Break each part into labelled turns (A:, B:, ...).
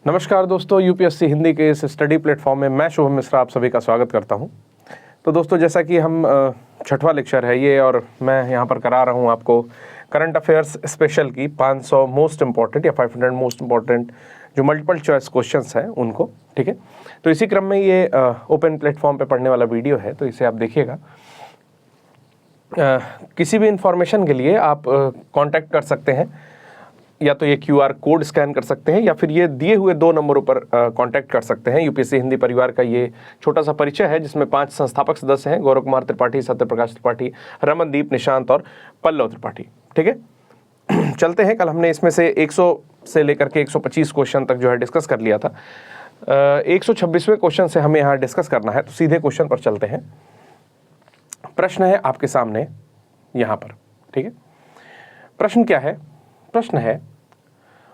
A: नमस्कार दोस्तों, यूपीएससी हिंदी के इस स्टडी प्लेटफॉर्म में मैं शुभम मिश्रा आप सभी का स्वागत करता हूं। तो दोस्तों, जैसा कि हम छठवां लेक्चर है ये और मैं यहां पर करा रहा हूं आपको करंट अफेयर्स स्पेशल की 500 मोस्ट इंपॉर्टेंट या 500 मोस्ट इंपॉर्टेंट जो मल्टीपल चॉइस क्वेश्चंस हैं उनको, ठीक है। तो इसी क्रम में ये ओपन प्लेटफॉर्म पे पढ़ने वाला वीडियो है, तो इसे आप देखिएगा। किसी भी इंफॉर्मेशन के लिए आप कांटेक्ट कर सकते हैं, या तो ये QR कोड स्कैन कर सकते हैं या फिर ये दिए हुए 2 नंबरों पर कांटेक्ट कर सकते हैं। यूपीएससी हिंदी परिवार का ये छोटा सा परिचय है जिसमें 5 संस्थापक सदस्य हैं: गौरव कुमार त्रिपाठी, सत्यप्रकाश त्रिपाठी, रमनदीप, निशांत और पल्लव त्रिपाठी, ठीक है। चलते हैं। कल हमने इसमें से 100 से लेकर के 125 क्वेश्चन तक जो है डिस्कस कर लिया था। 126वें क्वेश्चन से हमें यहाँ डिस्कस करना है, तो सीधे क्वेश्चन पर चलते हैं। प्रश्न है आपके सामने यहाँ पर, ठीक है। प्रश्न क्या है? प्रश्न है,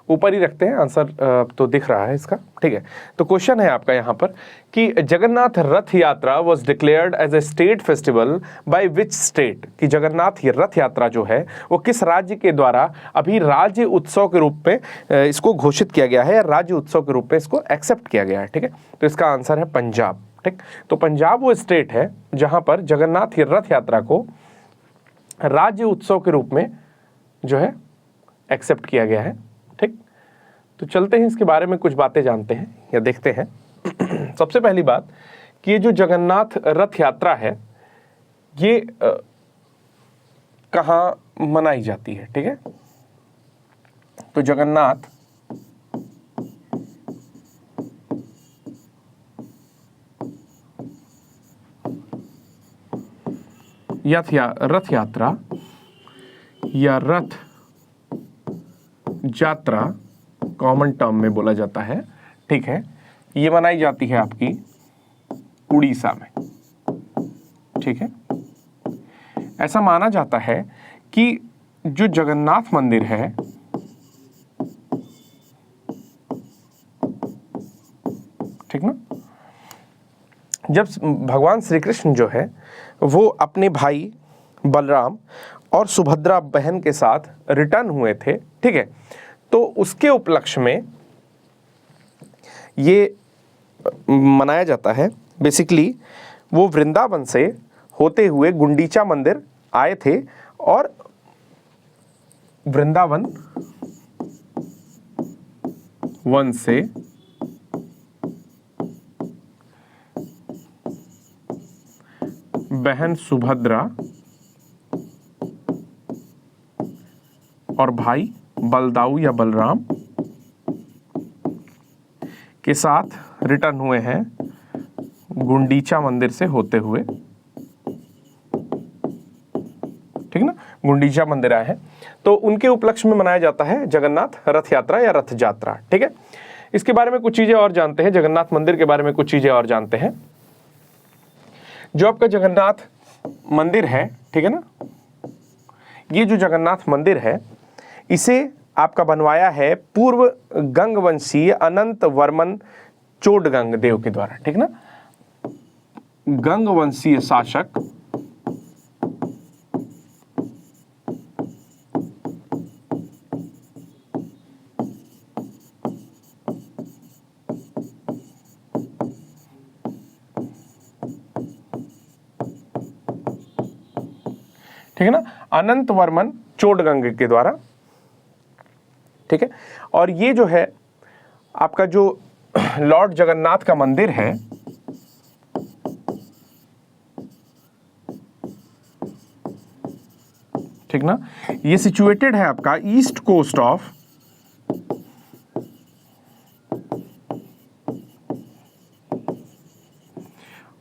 A: ऊपर ही रखते हैं, आंसर तो दिख रहा है इसका, ठीक है। तो क्वेश्चन है आपका यहाँ पर कि Jagannath Rath Yatra was declared as a state festival by which state, कि जगन्नाथ रथ यात्रा जो है वो किस राज्य के द्वारा अभी राज्य उत्सव के रूप में इसको घोषित किया गया है, राज्य उत्सव के रूप में इसको एक्सेप्ट किया गया है, ठीक है। तो इसका आंसर है पंजाब, ठीक। तो पंजाब वो स्टेट है जहाँ पर जगन्नाथ रथ यात्रा को राज्य उत्सव के रूप में जो है एक्सेप्ट किया गया है, ठीक। तो चलते हैं, इसके बारे में कुछ बातें जानते हैं या देखते हैं। सबसे पहली बात कि ये जो जगन्नाथ रथ यात्रा है ये कहाँ मनाई जाती है, ठीक है। तो जगन्नाथ रथ यात्रा या रथ यात्रा कॉमन टर्म में बोला जाता है, ठीक है। ये मनाई जाती है आपकी उड़ीसा में, ठीक है। ऐसा माना जाता है कि जो जगन्नाथ मंदिर है ठीक ना, जब भगवान श्री कृष्ण जो है वो अपने भाई बलराम और सुभद्रा बहन के साथ रिटर्न हुए थे, ठीक है। तो उसके उपलक्ष्य में ये मनाया जाता है। बेसिकली वो वृंदावन से होते हुए गुंडीचा मंदिर आए थे और वृंदावन वन से बहन सुभद्रा और भाई बलदाऊ या बलराम के साथ रिटर्न हुए हैं गुंडीचा मंदिर से होते हुए, ठीक ना। गुंडीचा मंदिर आए हैं तो उनके उपलक्ष्य में मनाया जाता है जगन्नाथ रथ यात्रा या रथ यात्रा, ठीक है। इसके बारे में कुछ चीजें और जानते हैं, जगन्नाथ मंदिर के बारे में कुछ चीजें और जानते हैं। जो आपका जगन्नाथ मंदिर है, ठीक है ना, ये जो जगन्नाथ मंदिर है इसे आपका बनवाया है पूर्व गंगवंशीय अनंत वर्मन चोडगंग देव के द्वारा, ठीक ना। गंगवंशीय शासक ठीक है ना, अनंत वर्मन चोडगंग के द्वारा, ठीक है। और ये जो है आपका जो लॉर्ड जगन्नाथ का मंदिर है ठीक ना, ये सिचुएटेड है आपका ईस्ट कोस्ट ऑफ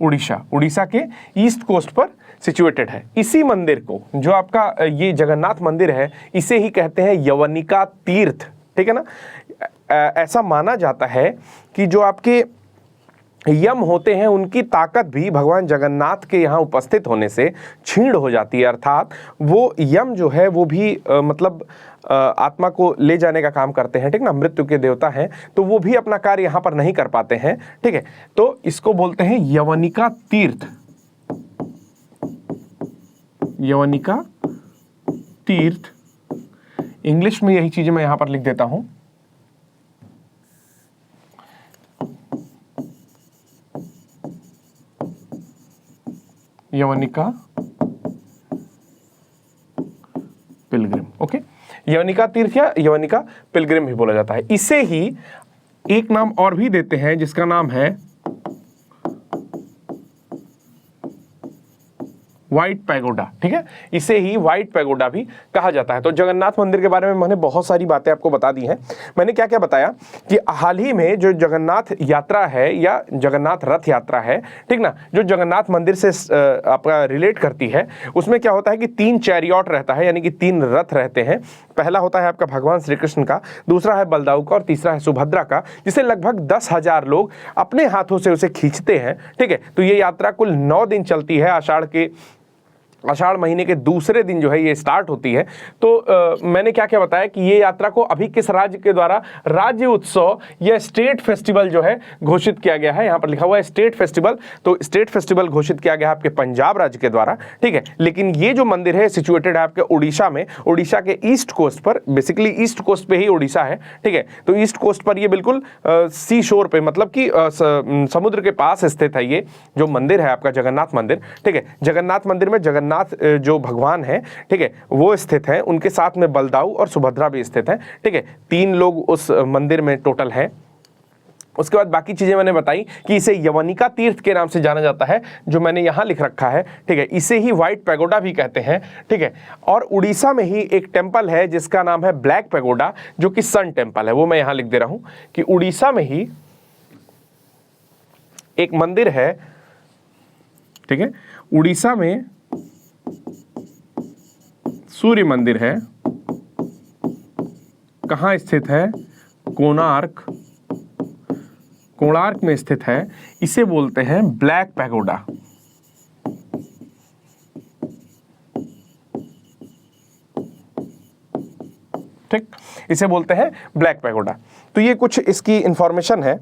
A: उड़ीसा के ईस्ट कोस्ट पर सिचुएटेड है। इसी मंदिर को, जो आपका ये जगन्नाथ मंदिर है, इसे ही कहते हैं यवनिका तीर्थ, ठीक है ना। ऐसा माना जाता है कि जो आपके यम होते हैं उनकी ताकत भी भगवान जगन्नाथ के यहाँ उपस्थित होने से क्षीण हो जाती है, अर्थात वो यम जो है वो भी मतलब आत्मा को ले जाने का काम करते हैं, ठीक ना, मृत्यु के देवता हैं, तो वो भी अपना कार्य यहाँ पर नहीं कर पाते हैं, ठीक है। तो इसको बोलते हैं यवनिका तीर्थ, यवनिका तीर्थ। इंग्लिश में यही चीजें मैं यहाँ पर लिख देता हूँ, यवनिका पिलग्रिम। ओके, यवनिका तीर्थ या यवनिका पिलग्रिम भी बोला जाता है। इसे ही एक नाम और भी देते हैं जिसका नाम है व्हाइट पैगोडा। ठीक है, इसे ही व्हाइट पैगोडा भी कहा जाता है। तो जगन्नाथ मंदिर के बारे में मैंने बहुत सारी बातें आपको बता दी हैं। मैंने क्या क्या बताया कि हाल ही में जो जगन्नाथ यात्रा है या जगन्नाथ रथ यात्रा है, ठीक ना, जो जगन्नाथ मंदिर से आपका रिलेट करती है, उसमें क्या होता है कि 3 चैरियट रहता है, यानी कि 3 रथ रहते हैं। पहला होता है आपका भगवान श्री कृष्ण का, दूसरा है बलदाऊ का और तीसरा है सुभद्रा का, जिसे लगभग 10,000 लोग अपने हाथों से उसे खींचते हैं। ठीक है, तो ये यात्रा कुल 9 दिन चलती है। आषाढ़ महीने के दूसरे दिन जो है ये स्टार्ट होती है। तो मैंने क्या क्या बताया कि ये यात्रा को अभी किस राज्य के द्वारा राज्य उत्सव या स्टेट फेस्टिवल जो है घोषित किया गया है। यहाँ पर लिखा हुआ है स्टेट फेस्टिवल, तो स्टेट फेस्टिवल घोषित किया गया है आपके पंजाब राज्य के द्वारा। ठीक है, लेकिन ये जो मंदिर है सिचुएटेड है आपके उड़ीसा में, उड़ीसा के ईस्ट कोस्ट पर, बेसिकली ईस्ट कोस्ट पे ही उड़ीसा है। ठीक है, तो ईस्ट कोस्ट पर ये बिल्कुल सी शोर पे, मतलब कि समुद्र के पास स्थित है ये जो मंदिर है आपका जगन्नाथ मंदिर। ठीक है, जगन्नाथ मंदिर में जगन्नाथ जो भगवान है, ठीक है, वो स्थित हैं, उनके साथ में बलदाऊ और सुभद्रा भी स्थित हैं। ठीक है, 3 लोग उस मंदिर में टोटल हैं। उसके बाद बाकी चीजें मैंने बताई कि इसे यवनिका तीर्थ के नाम से जाना जाता है, जो मैंने यहां लिख रखा है। ठीक है, इसे ही व्हाइट पैगोडा भी कहते हैं। ठीक है, और उड़ीसा में ही एक टेंपल है जिसका नाम है ब्लैक पैगोडा, जो कि सन टेंपल है, वो मैं यहां लिख दे रहा हूं कि उड़ीसा में ही एक मंदिर है। ठीक है, उड़ीसा में सूर्य मंदिर है, कहां स्थित है? कोणार्क में स्थित है। इसे बोलते हैं ब्लैक पैगोडा। ठीक, इसे बोलते हैं ब्लैक पैगोडा। तो ये कुछ इसकी इंफॉर्मेशन है।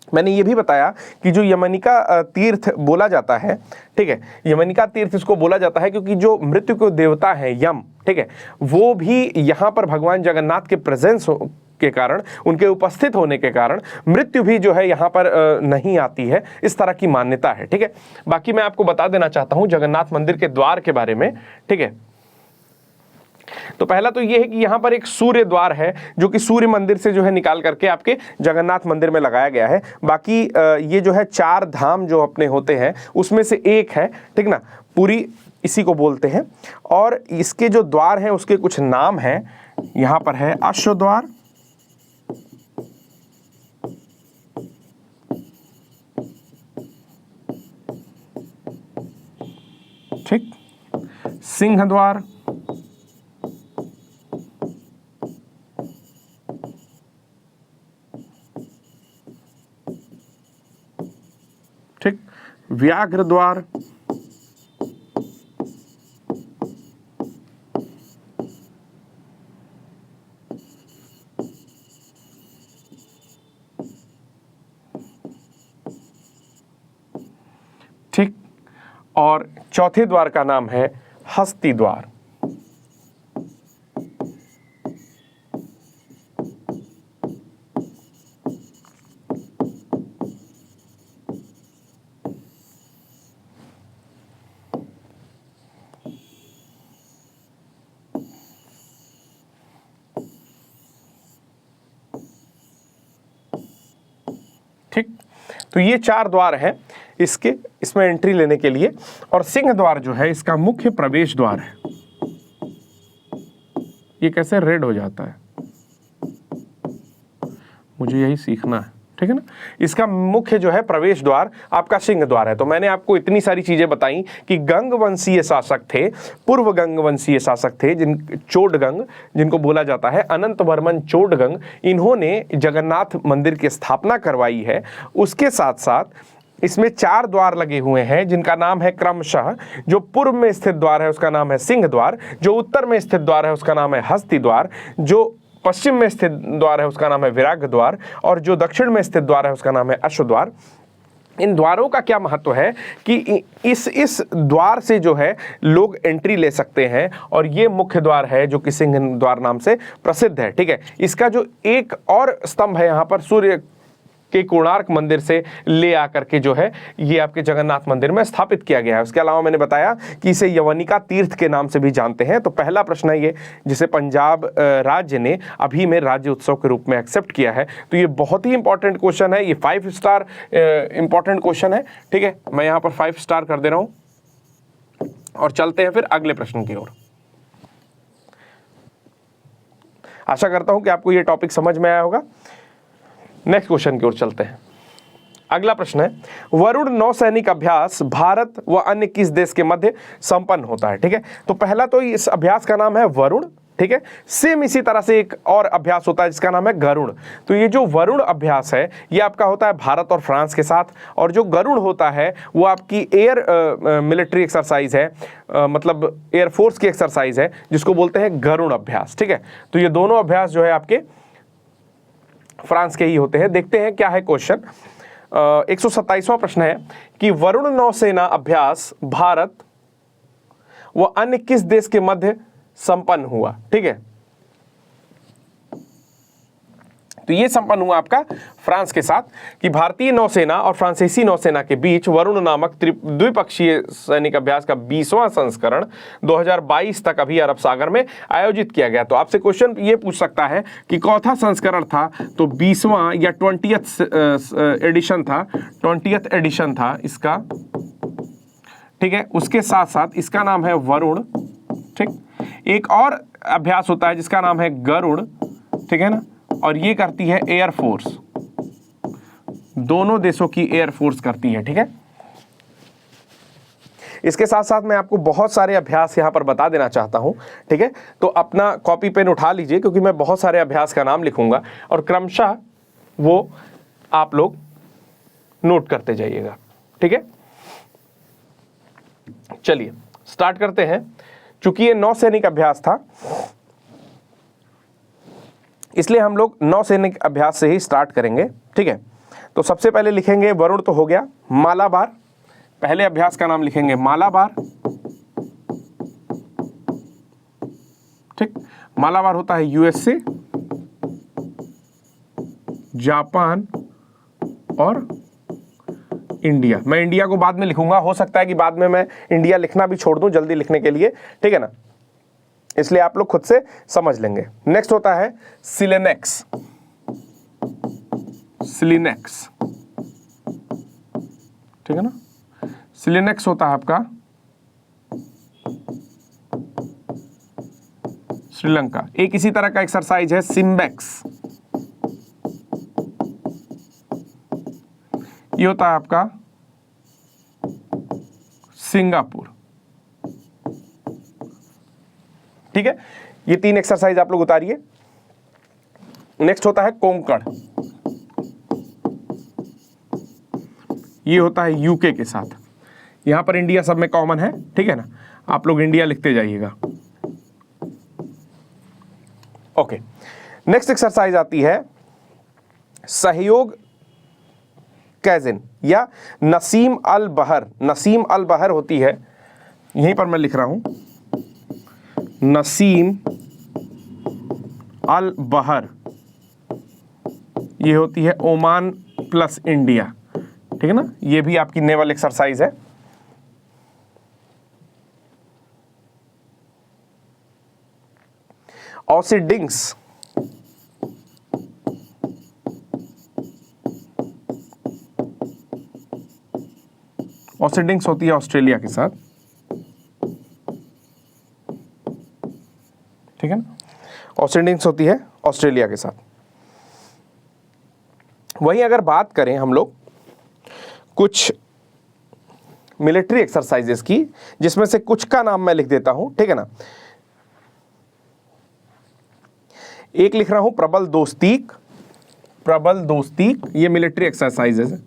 A: मैंने ये भी बताया कि जो यमनिका तीर्थ बोला जाता है, ठीक है, यमनिका तीर्थ इसको बोला जाता है क्योंकि जो मृत्यु के देवता हैं यम, ठीक है, वो भी यहाँ पर भगवान जगन्नाथ के प्रेजेंस के कारण, उनके उपस्थित होने के कारण मृत्यु भी जो है यहाँ पर नहीं आती है, इस तरह की मान्यता है। ठीक है, बाकी मैं आपको बता देना चाहता हूँ जगन्नाथ मंदिर के द्वार के बारे में। ठीक है, तो पहला तो ये है कि यहाँ पर एक सूर्य द्वार है जो कि सूर्य मंदिर से जो है निकाल करके आपके जगन्नाथ मंदिर में लगाया गया है। बाकी ये जो है 4 धाम जो अपने होते हैं उसमें से एक है, ठीक ना, पुरी इसी को बोलते हैं। और इसके जो द्वार हैं उसके कुछ नाम हैं। यहाँ पर है अश्व द्वार, ठीक, सिंह द्वार, ठीक, व्याघ्र द्वार, ठीक, और चौथे द्वार का नाम है हस्ती द्वार। ठीक, तो ये 4 द्वार हैं इसमें एंट्री लेने के लिए। और सिंह द्वार जो है इसका मुख्य प्रवेश द्वार है। ये कैसे रेड हो जाता है, मुझे यही सीखना है, ठीक है ना। इसका मुख्य जो है प्रवेश द्वार आपका सिंह द्वार है। तो मैंने आपको इतनी सारी चीजें बताई कि गंग वंशीय शासक थे, पूर्व गंग वंशीय शासक थे, चोडगंग जिनको बोला जाता है, अनंत वर्मन चोडगंग, इन्होंने जगन्नाथ मंदिर की स्थापना करवाई है। उसके साथ साथ इसमें 4 द्वार लगे हुए हैं जिनका नाम है क्रमशः, जो पूर्व में स्थित द्वार है उसका नाम है सिंह द्वार, जो उत्तर में स्थित द्वार है उसका नाम है हस्ती द्वार, जो पश्चिम में स्थित द्वार है उसका नाम है विराग द्वार, और जो दक्षिण में स्थित द्वार है उसका नाम है अश्व द्वार। इन द्वारों का क्या महत्व है कि इस द्वार से जो है लोग एंट्री ले सकते हैं, और ये मुख्य द्वार है जो कि सिंह द्वार नाम से प्रसिद्ध है। ठीक है, इसका जो एक और स्तंभ है यहाँ पर सूर्य के कोणार्क मंदिर से ले आकर के जो है ये आपके जगन्नाथ मंदिर में स्थापित किया गया है। उसके अलावा मैंने बताया कि इसे यवनिका तीर्थ के नाम से भी जानते हैं। तो पहला प्रश्न है ये, जिसे पंजाब राज्य ने अभी में राज्य उत्सव के रूप में एक्सेप्ट किया है। तो ये बहुत ही इंपॉर्टेंट क्वेश्चन है, ये 5 स्टार इंपॉर्टेंट क्वेश्चन है। ठीक है, मैं यहाँ पर 5 स्टार कर दे रहा हूं और चलते हैं फिर अगले प्रश्न की ओर। आशा करता हूं कि आपको ये टॉपिक समझ में आया होगा। नेक्स्ट क्वेश्चन की ओर चलते हैं। अगला प्रश्न है, वरुण नौसैनिक अभ्यास भारत व अन्य किस देश के मध्य संपन्न होता है? ठीक है, तो पहला तो इस अभ्यास का नाम है वरुण। ठीक है, सेम इसी तरह से एक और अभ्यास होता है जिसका नाम है गरुड़। तो ये जो वरुण अभ्यास है ये आपका होता है भारत और फ्रांस के साथ, और जो गरुड़ होता है वो आपकी एयर मिलिट्री एक्सरसाइज है, मतलब एयरफोर्स की एक्सरसाइज है जिसको बोलते हैं गरुड़ अभ्यास। ठीक है, तो ये दोनों अभ्यास जो है आपके फ्रांस के ही होते हैं। देखते हैं क्या है क्वेश्चन। 127वां प्रश्न है कि वरुण नौसेना अभ्यास भारत व अन्य किस देश के मध्य संपन्न हुआ? ठीक है, तो ये संपन्न हुआ आपका फ्रांस के साथ, कि भारतीय नौसेना और फ्रांसीसी नौसेना के बीच वरुण नामक द्विपक्षीय सैनिक अभ्यास का 20वां संस्करण 2022 तक अभी अरब सागर में आयोजित किया गया। तो आपसे क्वेश्चन ये पूछ सकता है कि कौन-सा संस्करण था? तो 20वां या 20th एडिशन था, 20th एडिशन था इसका। ठीक है, उसके साथ साथ इसका नाम है वरुण। ठीक, एक और अभ्यास होता है जिसका नाम है गरुड़। ठीक है ना, और ये करती है एयरफोर्स, दोनों देशों की एयरफोर्स करती है। ठीक है, इसके साथ साथ मैं आपको बहुत सारे अभ्यास यहां पर बता देना चाहता हूं। ठीक है, तो अपना कॉपी पेन उठा लीजिए क्योंकि मैं बहुत सारे अभ्यास का नाम लिखूंगा और क्रमशः वो आप लोग नोट करते जाइएगा। ठीक है, चलिए स्टार्ट करते हैं। चूंकि ये नौसैनिक अभ्यास था इसलिए हम लोग नौसैनिक अभ्यास से ही स्टार्ट करेंगे। ठीक है, तो सबसे पहले लिखेंगे वरुण तो हो गया। मालाबार, पहले अभ्यास का नाम लिखेंगे मालाबार। ठीक, मालाबार होता है यूएसए, जापान और इंडिया। मैं इंडिया को बाद में लिखूंगा, हो सकता है कि बाद में मैं इंडिया लिखना भी छोड़ दूं जल्दी लिखने के लिए। ठीक है ना, इसलिए आप लोग खुद से समझ लेंगे। नेक्स्ट होता है सिलेनेक्स। सिलिनेक्स, ठीक है ना, सिलिनेक्स होता है आपका श्रीलंका। एक इसी तरह का एक्सरसाइज है सिम्बेक्स, ये होता है आपका सिंगापुर। ठीक है, ये 3 एक्सरसाइज आप लोग उतारिए। नेक्स्ट होता है कोंकण, ये होता है यूके के साथ। यहां पर इंडिया सब में कॉमन है। ठीक है ना, आप लोग इंडिया लिखते जाइएगा। ओके, नेक्स्ट एक्सरसाइज आती है सहयोग कैजिन या नसीम अल बहर। नसीम अल बहर होती है, यहीं पर मैं लिख रहा हूं, नसीम अल बहर, ये होती है ओमान प्लस इंडिया। ठीक है ना, ये भी आपकी नेवल एक्सरसाइज है। ऑसिडिंग्स, ऑसिडिंग्स होती है ऑस्ट्रेलिया के साथ। ठीक है ना, ऑसिडिंग्स होती है ऑस्ट्रेलिया के साथ। वहीं अगर बात करें हम लोग कुछ मिलिट्री एक्सरसाइजेस की, जिसमें से कुछ का नाम मैं लिख देता हूं। ठीक है ना, एक लिख रहा हूं प्रबल दोस्तीक। प्रबल दोस्तीक ये मिलिट्री एक्सरसाइजेस है।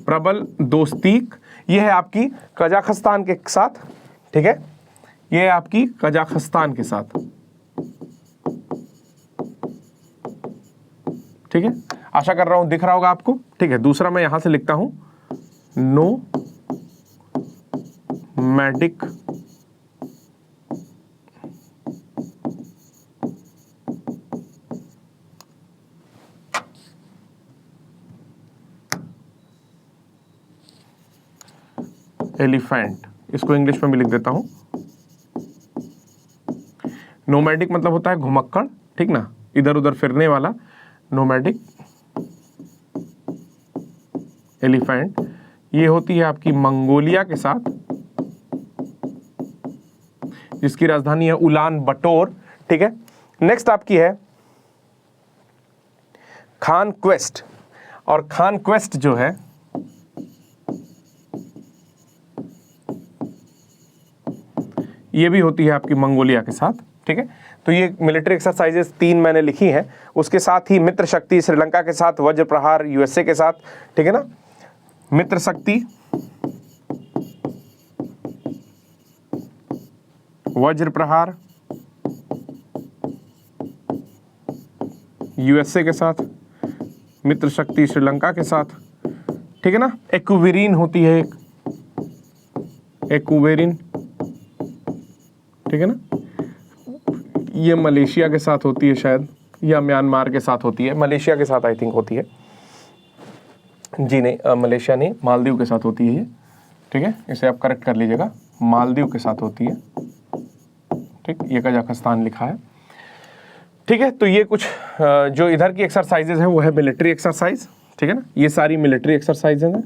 A: प्रबल दोस्तीक ये है आपकी कजाकिस्तान के साथ। ठीक है, ये है आपकी कजाकिस्तान के साथ। ठीक है, आशा कर रहा हूं दिख रहा होगा आपको। ठीक है, दूसरा मैं यहां से लिखता हूं नो मैडिक एलिफेंट, इसको इंग्लिश में भी लिख देता हूं। नोमैडिक मतलब होता है घुमक्कड़, ठीक ना, इधर उधर फिरने वाला, नोमैडिक एलिफेंट। ये होती है आपकी मंगोलिया के साथ, जिसकी राजधानी है उलान बटोर, ठीक है। नेक्स्ट आपकी है खान क्वेस्ट, और खान क्वेस्ट जो है ये भी होती है आपकी मंगोलिया के साथ, ठीक है। तो ये मिलिट्री एक्सरसाइजेस 3 मैंने लिखी हैं, उसके साथ ही मित्र शक्ति श्रीलंका के साथ, वज्र प्रहार यूएसए के साथ, ठीक है ना। मित्र शक्ति, वज्र प्रहार यूएसए के साथ, मित्र शक्ति श्रीलंका के साथ, ठीक है ना। एक्विरीन होती है एक, एक्विरीन, ठीक है ना, ये मलेशिया के साथ होती है शायद, या म्यांमार के साथ होती है, मलेशिया के साथ आई थिंक होती है, जी नहीं मलेशिया नहीं, मालदीव के साथ होती है ये, ठीक है, इसे आप करेक्ट कर लीजिएगा, मालदीव के साथ होती है, ठीक, ये कजाकिस्तान लिखा है, ठीक है। तो ये कुछ जो इधर की एक्सरसाइजेज हैं वो है मिलिट्री एक्सरसाइज, ठीक है ना, ये सारी मिलिट्री एक्सरसाइजेज हैं,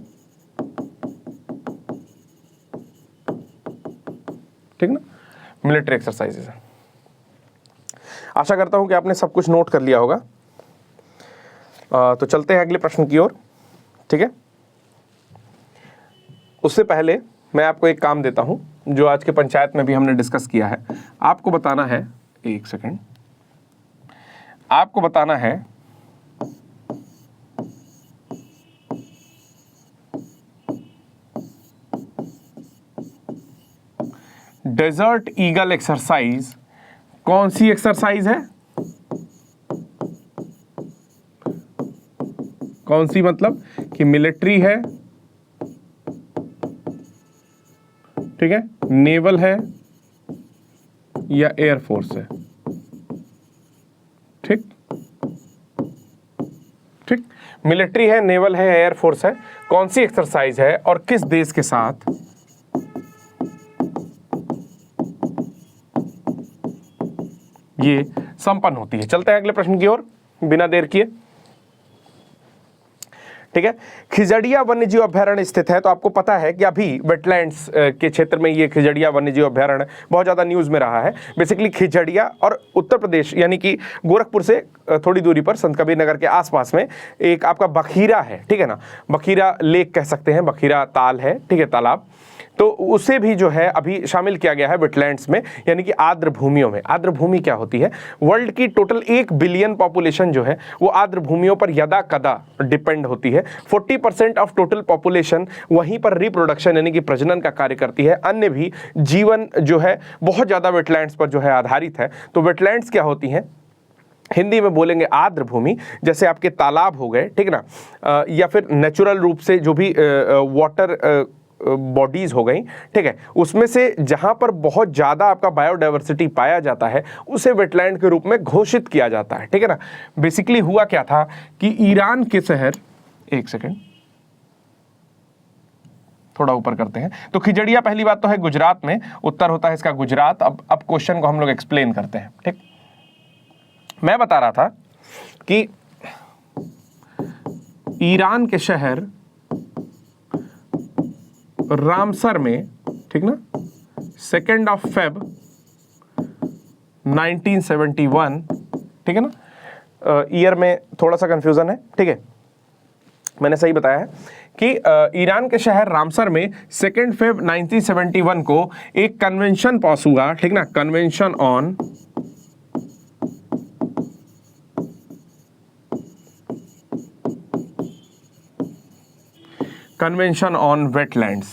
A: ठीक ना, मिलिट्री एक्सरसाइजेज हैं। आशा करता हूं कि आपने सब कुछ नोट कर लिया होगा। तो चलते हैं अगले प्रश्न की ओर, ठीक है। उससे पहले मैं आपको एक काम देता हूं, जो आज के पंचायत में भी हमने डिस्कस किया है। आपको बताना है, एक सेकंड, आपको बताना है डेजर्ट ईगल एक्सरसाइज कौन सी एक्सरसाइज है, कौन सी मतलब कि मिलिट्री है, ठीक है, नेवल है या एयरफोर्स है, ठीक ठीक, मिलिट्री है, नेवल है, एयरफोर्स है, कौन सी एक्सरसाइज है और किस देश के साथ ये संपन्न होती है। चलते हैं अगले प्रश्न की ओर बिना देर किए, ठीक है। खिजड़िया वन्यजीव अभयारण्य स्थित है, तो आपको पता है कि अभी वेटलैंड्स के क्षेत्र में ये खिजड़िया वन्यजीव अभयारण्य बहुत ज़्यादा न्यूज़ में रहा है। बेसिकली खिजड़िया और उत्तर प्रदेश यानी कि गोरखपुर से थोड़ी दूरी पर संत कबीर नगर के आसपास में एक आपका बखीरा है, ठीक है ना, बखीरा लेक कह सकते हैं, बखीरा ताल है, ठीक है, तालाब, तो उसे भी जो है अभी शामिल किया गया है वेटलैंड्स में, यानी कि आर्द्र भूमियों में। आर्द्र भूमि क्या होती है, वर्ल्ड की टोटल 1 बिलियन पॉपुलेशन जो है वो आर्द्र भूमियों पर यदा कदा डिपेंड होती है। 40% ऑफ टोटल पॉपुलेशन वहीं पर रिप्रोडक्शन यानी कि प्रजनन का कार्य करती है। अन्य भी जीवन जो है बहुत ज़्यादा वेटलैंड्स पर जो है आधारित है। तो वेटलैंड्स क्या होती हैं, हिंदी में बोलेंगे आर्द्र भूमि, जैसे आपके तालाब हो गए, ठीक ना, या फिर नेचुरल रूप से जो भी वाटर बॉडीज हो गई, ठीक है, उसमें से जहां पर बहुत ज़्यादा आपका बायोडाइवर्सिटी पाया जाता है उसे वेटलैंड के रूप में घोषित किया जाता है, ठीक है ना। बेसिकली हुआ क्या था कि ईरान के शहर, एक सेकेंड थोड़ा ऊपर करते हैं, तो खिजड़िया पहली बात तो है गुजरात में, उत्तर होता है इसका गुजरात। अब क्वेश्चन को हम लोग एक्सप्लेन करते हैं, ठीक। मैं बता रहा था कि ईरान के शहर रामसर में, ठीक ना, 2 फेब 1971, ठीक है ना, ईयर में थोड़ा सा कंफ्यूजन है, ठीक है, मैंने सही बताया है कि ईरान के शहर रामसर में 2 फेब 1971 को एक कन्वेंशन पास हुआ, ठीक ना, कन्वेंशन ऑन वेटलैंड्स,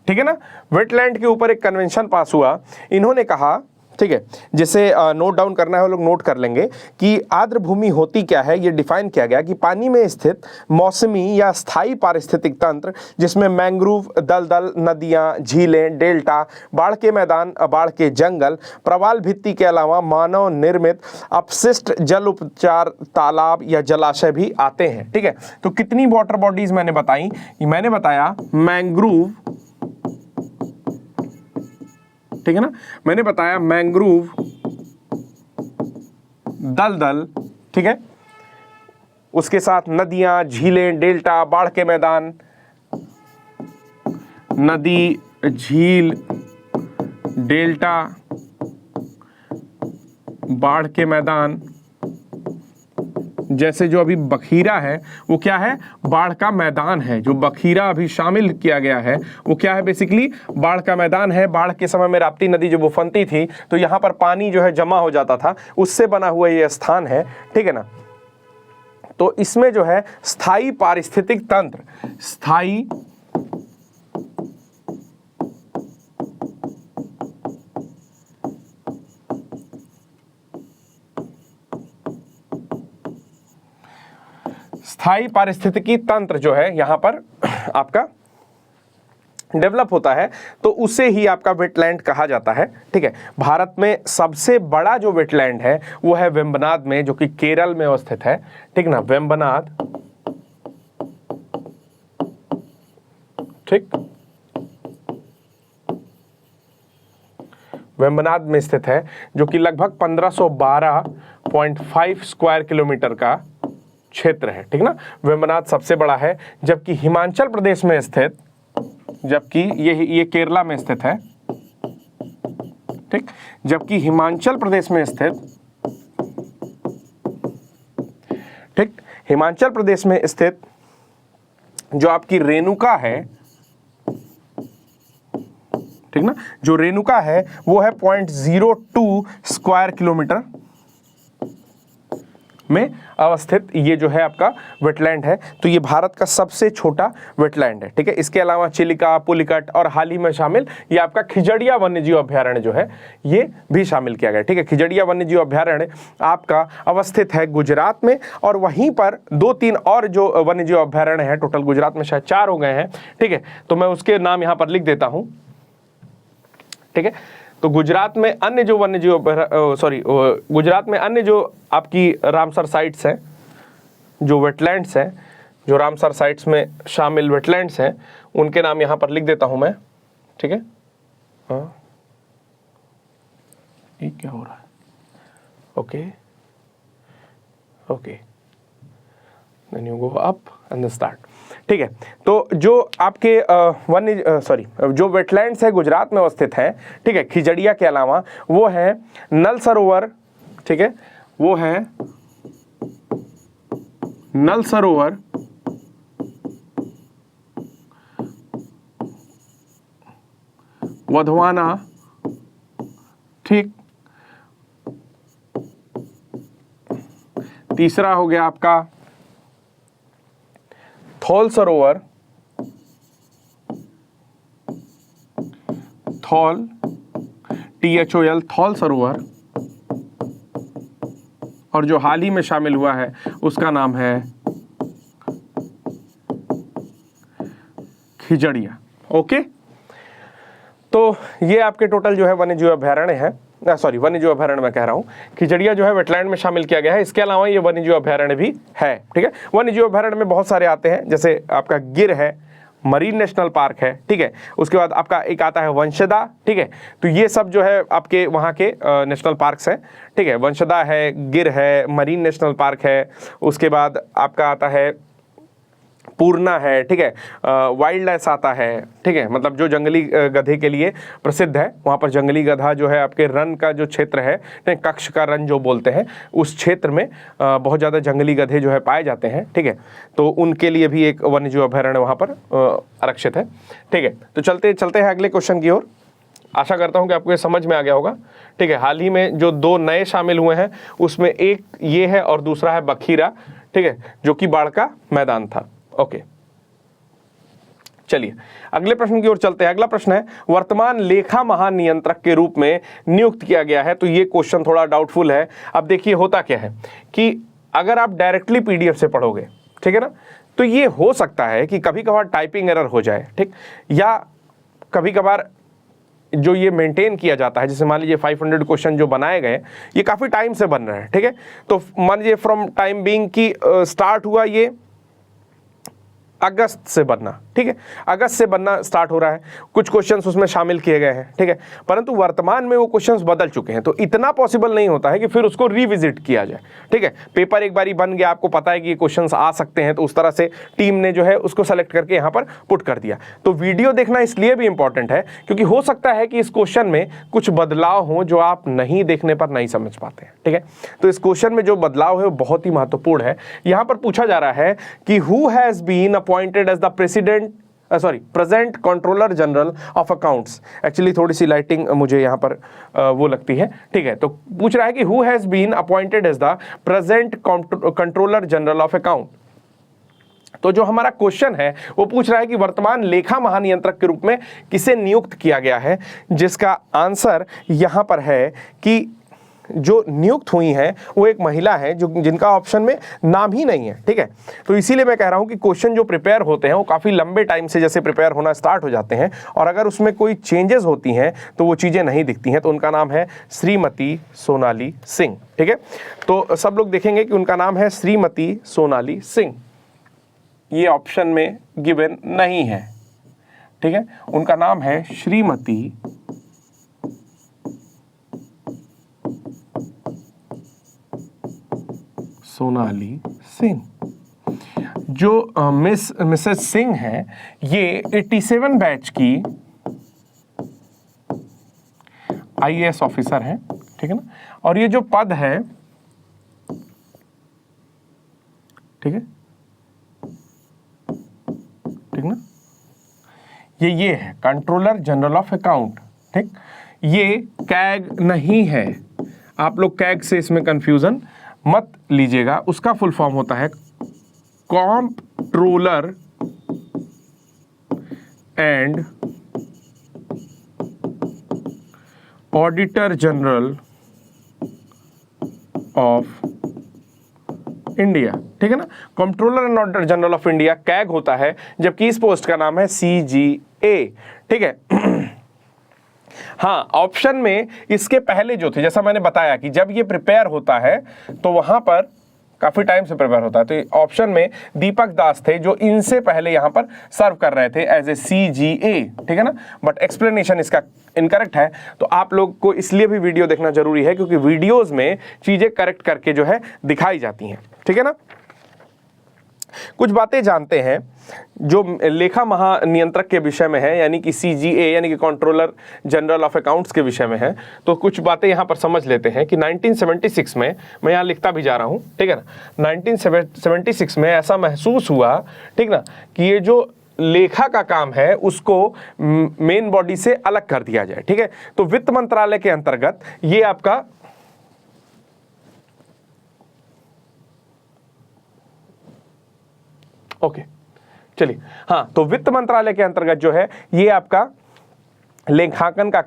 A: ठीक है ना। वेटलैंड के ऊपर एक कन्वेंशन पास हुआ। इन्होंने कहा, ठीक है, जिसे नोट डाउन करना है वो लोग नोट कर लेंगे कि आर्द्र भूमि होती क्या है। ये डिफाइन किया गया कि पानी में स्थित मौसमी या स्थायी पारिस्थितिक तंत्र जिसमें मैंग्रोव, दलदल, नदियां, झीलें, डेल्टा, बाढ़ के मैदान, बाढ़ के जंगल, प्रवाल भित्ति के अलावा मानव निर्मित अपशिष्ट जल उपचार तालाब या जलाशय भी आते हैं, ठीक है। तो कितनी वाटर बॉडीज मैंने बताई, मैंने बताया मैंग्रोव, ठीक है ना। मैंने बताया मैंग्रोव, दलदल, ठीक है, उसके साथ नदियां, झीलें, डेल्टा, बाढ़ के मैदान, नदी, झील, डेल्टा, बाढ़ के मैदान। जैसे जो अभी बखीरा है वो क्या है, बाढ़ का मैदान है। जो बखीरा अभी शामिल किया गया है वो क्या है, बेसिकली बाढ़ का मैदान है। बाढ़ के समय में राप्ती नदी जब उफनती थी तो यहाँ पर पानी जो है जमा हो जाता था, उससे बना हुआ ये स्थान है, ठीक है ना। तो इसमें जो है स्थायी पारिस्थितिक तंत्र, स्थायी स्थायी पारिस्थितिकी तंत्र जो है यहाँ पर आपका डेवलप होता है, तो उसे ही आपका वेटलैंड कहा जाता है, ठीक है। भारत में सबसे बड़ा जो वेटलैंड है वो है वेम्बनाड में, जो कि केरल में अवस्थित है, ठीक ना, वेम्बनाड, ठीक, वेम्बनाड में स्थित है, जो कि लगभग 1512.5 स्क्वायर किलोमीटर का क्षेत्र है, ठीक ना। वेम्बनाड सबसे बड़ा है, जबकि हिमाचल प्रदेश में स्थित, जबकि ये केरला में स्थित है, ठीक, जबकि हिमाचल प्रदेश में स्थित, ठीक, हिमाचल प्रदेश में स्थित जो आपकी रेणुका है, ठीक ना, जो रेणुका है वो है 0.02 स्क्वायर किलोमीटर में अवस्थित ये जो है आपका वेटलैंड है। तो ये भारत का सबसे छोटा वेटलैंड है, ठीक है। इसके अलावा चिलिका, पुलिकट और हाल ही में शामिल ये आपका खिजड़िया वन्यजीव अभ्यारण्य जो है ये भी शामिल किया गया, ठीक है। खिजड़िया वन्यजीव अभ्यारण्य आपका अवस्थित है गुजरात में, और वहीं पर 2-3 और जो वन्यजीव अभ्यारण्य है, टोटल गुजरात में शायद 4 हो गए हैं, ठीक है। तो मैं उसके नाम यहाँ पर लिख देता हूँ, ठीक है। तो गुजरात में अन्य जो वन्यजीव गुजरात में अन्य जो आपकी रामसर साइट्स हैं, जो वेटलैंड्स हैं, जो रामसर साइट्स में शामिल वेटलैंड्स हैं, उनके नाम यहाँ पर लिख देता हूँ मैं, ठीक है। हाँ, ये क्या हो रहा है, okay okay, then you go up and then start, ठीक है। तो जो आपके जो वेटलैंड्स है गुजरात में अवस्थित है, ठीक है, खिजड़िया के अलावा वो है नल सरोवर, ठीक है, वो है नल सरोवर, वधवाना, ठीक, तीसरा हो गया आपका थौल सरोवर, थौल, THOL, थौल सरोवर, और जो हाल ही में शामिल हुआ है उसका नाम है खिजड़िया, ओके। तो ये आपके टोटल जो है वन्यजीव अभ्यारण्य है, वन्यजीव अभ्यारण्य मैं कह रहा हूँ, खिजड़िया जो है वेटलैंड में शामिल किया गया है। इसके अलावा ये वन्यजीव अभ्यारण्य भी है, ठीक है। वन्यजीव अभ्यारण्य में बहुत सारे आते हैं, जैसे आपका गिर है, मरीन नेशनल पार्क है, ठीक है। उसके बाद आपका एक आता है वंशदा, ठीक है। तो ये सब जो है आपके वहाँ के नेशनल पार्क्स हैं, ठीक है। वंशदा है, गिर है, मरीन नेशनल पार्क है, उसके बाद आपका आता है पूर्णा है, ठीक है, वाइल्ड लाइफ आता है, ठीक है, मतलब जो जंगली गधे के लिए प्रसिद्ध है। वहाँ पर जंगली गधा जो है आपके रन का जो क्षेत्र है, कक्ष का रन जो बोलते हैं, उस क्षेत्र में बहुत ज़्यादा जंगली गधे जो है पाए जाते हैं, ठीक है। तो उनके लिए भी एक वन्यजीव अभ्यारण्य वहाँ पर आरक्षित है, ठीक है। तो चलते हैं अगले क्वेश्चन की ओर। आशा करता हूं कि आपको ये समझ में आ गया होगा, ठीक है। हाल ही में जो 2 नए शामिल हुए हैं उसमें एक ये है और दूसरा है बखीरा, ठीक है, जो कि बाढ़ का मैदान था, ओके। चलिए अगले प्रश्न की ओर चलते हैं। अगला प्रश्न है, वर्तमान लेखा महानियंत्रक के रूप में नियुक्त किया गया है। तो ये क्वेश्चन थोड़ा डाउटफुल है। अब देखिए होता क्या है कि अगर आप डायरेक्टली PDF से पढ़ोगे, ठीक है ना, तो ये हो सकता है कि कभी कभार टाइपिंग एरर हो जाए, ठीक, या कभी कभार जो ये मेंटेन किया जाता है, जैसे मान लीजिए 500 क्वेश्चन जो बनाए गए ये काफ़ी टाइम से बन रहे हैं, ठीक है। तो मान लीजिए फ्रॉम टाइम बीइंग की स्टार्ट हुआ ये अगस्त से बनना, ठीक है, अगस्त से बनना स्टार्ट हो रहा है, कुछ क्वेश्चंस उसमें शामिल किए गए हैं, ठीक है, परंतु वर्तमान में वो क्वेश्चंस बदल चुके हैं, तो इतना पॉसिबल नहीं होता है कि फिर उसको रिविजिट किया जाए, ठीक है। पेपर एक बारी बन गया, आपको पता है कि ये क्वेश्चंस आ सकते हैं, तो उस तरह से टीम ने जो है उसको सेलेक्ट करके यहाँ पर पुट कर दिया। तो वीडियो देखना इसलिए भी इंपॉर्टेंट है क्योंकि हो सकता है कि इस क्वेश्चन में कुछ बदलाव हो जो आप नहीं देखने पर नहीं समझ पाते हैं, ठीक है। तो इस क्वेश्चन में जो बदलाव है वो बहुत ही महत्वपूर्ण है। यहाँ पर पूछा जा रहा है कि who has been appointed as the present Controller General of Accounts. Actually थोड़ी सी लाइटिंग मुझे यहाँ पर वो लगती है, ठीक है। तो पूछ रहा है कि who has been appointed as the present Controller General of Account. तो जो हमारा क्वेश्चन है वो पूछ रहा है कि वर्तमान लेखा महानियंत्रक के रूप में किसे नियुक्त किया गया है, जिसका आंसर यहाँ पर है कि जो नियुक्त हुई हैं वो एक महिला है जो जिनका ऑप्शन में नाम ही नहीं है, ठीक है। तो इसीलिए मैं कह रहा हूं कि क्वेश्चन जो प्रिपेयर होते हैं वो काफ़ी लंबे टाइम से जैसे प्रिपेयर होना स्टार्ट हो जाते हैं, और अगर उसमें कोई चेंजेस होती हैं तो वो चीज़ें नहीं दिखती हैं। तो उनका नाम है श्रीमती सोनाली सिंह, ठीक है। तो सब लोग देखेंगे कि उनका नाम है श्रीमती सोनाली सिंह, ये ऑप्शन में गिवन नहीं है, ठीक है। उनका नाम है श्रीमती सोनाली सिंह। जो मिसेस सिंह है ये 87 बैच की आईएएस ऑफिसर है, ठीक है ना। और ये जो पद है, ठीक है, ठीक ना, ये है कंट्रोलर जनरल ऑफ अकाउंट, ठीक। ये कैग नहीं है, आप लोग कैग से इसमें कंफ्यूजन मत लीजिएगा। उसका फुल फॉर्म होता है comptroller and auditor general of India, ठीक है ना। Controller and auditor general of India CAG होता है, जबकि इस पोस्ट का नाम है CGA, ठीक है। हाँ, ऑप्शन में इसके पहले जो थे, जैसा मैंने बताया कि जब ये प्रिपेयर होता है तो वहां पर काफी टाइम से प्रिपेयर होता है, तो ऑप्शन में दीपक दास थे जो इनसे पहले यहां पर सर्व कर रहे थे एज ए CGA, ठीक है ना। बट एक्सप्लेनेशन इसका इनकरेक्ट है, तो आप लोग को इसलिए भी वीडियो देखना जरूरी है क्योंकि वीडियोज में चीजें करेक्ट करके जो है दिखाई जाती हैं, ठीक है ना। कुछ बातें जानते हैं जो लेखा महानियंत्रक के विषय में है, यानी कि CGA यानी कि कंट्रोलर जनरल ऑफ अकाउंट्स के विषय में है। तो कुछ बातें यहाँ पर समझ लेते हैं कि 1976 में, मैं यहाँ लिखता भी जा रहा हूँ, ठीक है ना, 1976 में ऐसा महसूस हुआ, ठीक ना, कि ये जो लेखा का काम है उसको मेन बॉडी से अलग कर दिया जाए, ठीक है। तो वित्त मंत्रालय के अंतर्गत ये आपका ओके, चलिए, हाँ, तो वित्त मंत्रालय के अंतर्गत जो है ये आपका लेखांकन का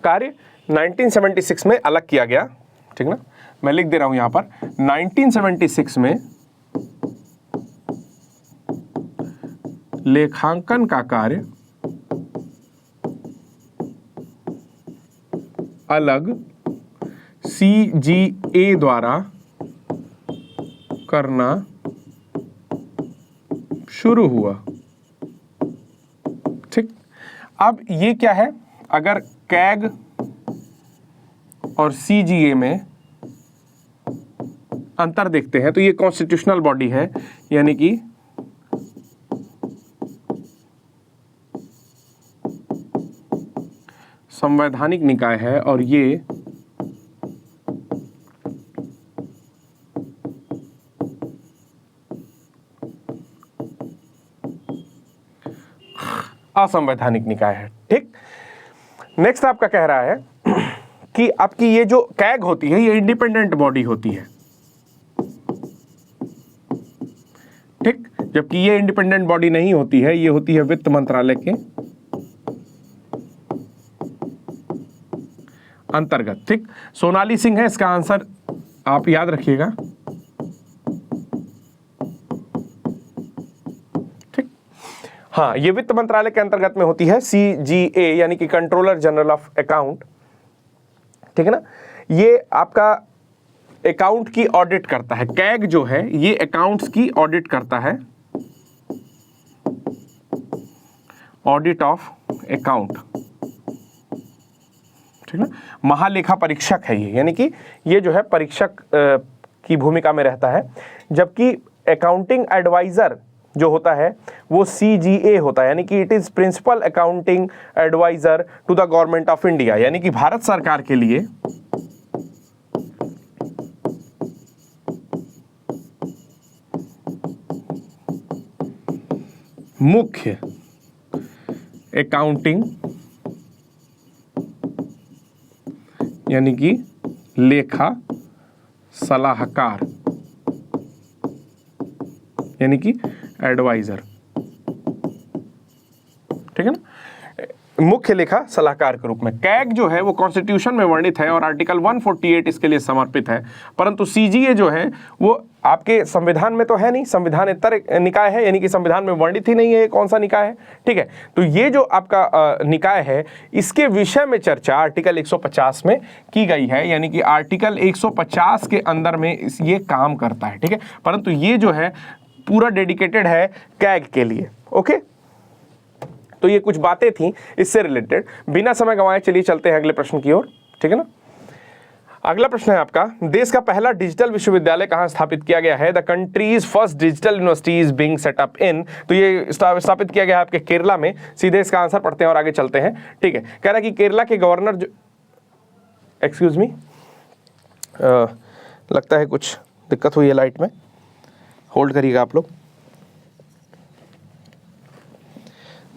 A: कार्य 1976 में अलग किया गया, ठीक ना। मैं लिख दे रहा हूं यहां पर 1976 में लेखांकन का कार्य अलग CGA द्वारा करना शुरू हुआ, ठीक। अब ये क्या है, अगर कैग और CGA में अंतर देखते हैं तो ये कॉन्स्टिट्यूशनल बॉडी है, यानी कि संवैधानिक निकाय है, और ये असंवैधानिक निकाय है, ठीक। नेक्स्ट आपका कह रहा है कि आपकी ये जो कैग होती है ये इंडिपेंडेंट बॉडी होती है, ठीक, जबकि ये इंडिपेंडेंट बॉडी नहीं होती है, ये होती है वित्त मंत्रालय के अंतर्गत, ठीक। सोनाली सिंह है इसका आंसर, आप याद रखिएगा, ठीक। हाँ, ये वित्त मंत्रालय के अंतर्गत में होती है CGA यानी कि कंट्रोलर जनरल ऑफ अकाउंट, ठीक है ना। ये आपका अकाउंट की ऑडिट करता है, कैग जो है ये अकाउंट्स की ऑडिट करता है, ऑडिट ऑफ अकाउंट, ठीक है, महालेखा परीक्षक है ये, यानी कि ये जो है परीक्षक की भूमिका में रहता है, जबकि अकाउंटिंग एडवाइजर जो होता है वो CGA होता है, यानी कि it is principal accounting adviser to the Government of India, यानी कि भारत सरकार के लिए मुख्य अकाउंटिंग यानी कि लेखा सलाहकार यानी कि एडवाइजर, ठीक है ना, मुख्य लेखा सलाहकार के रूप में। कैग जो है वो कॉन्स्टिट्यूशन में वर्णित है और आर्टिकल 148 इसके लिए समर्पित है, परंतु CGA जो है वो आपके संविधान में तो है नहीं, संविधानेतर निकाय है, यानी कि संविधान में वर्णित ही नहीं है कौन सा निकाय है, ठीक है। तो ये जो आपका निकाय है इसके विषय में चर्चा आर्टिकल 150 में की गई है, यानी कि आर्टिकल 150 के अंदर में ये काम करता है, ठीक है, परंतु ये जो है पूरा डेडिकेटेड है कैग के लिए। ओके, तो ये कुछ बातें थी इससे रिलेटेड। बिना समय गंवाए चलिए चलते हैं अगले प्रश्न की ओर, ठीक है ना। अगला प्रश्न है आपका, देश का पहला डिजिटल विश्वविद्यालय कहां स्थापित किया गया है? The countries first digital university is being set up in, तो ये स्थापित किया गया है आपके केरला में। सीधे इसका आंसर पढ़ते हैं और आगे चलते हैं, ठीक है। कह रहा है कि केरला के गवर्नर जो, एक्सक्यूज मी, लगता है कुछ दिक्कत हुई है लाइट में, होल्ड करिएगा आप लोग,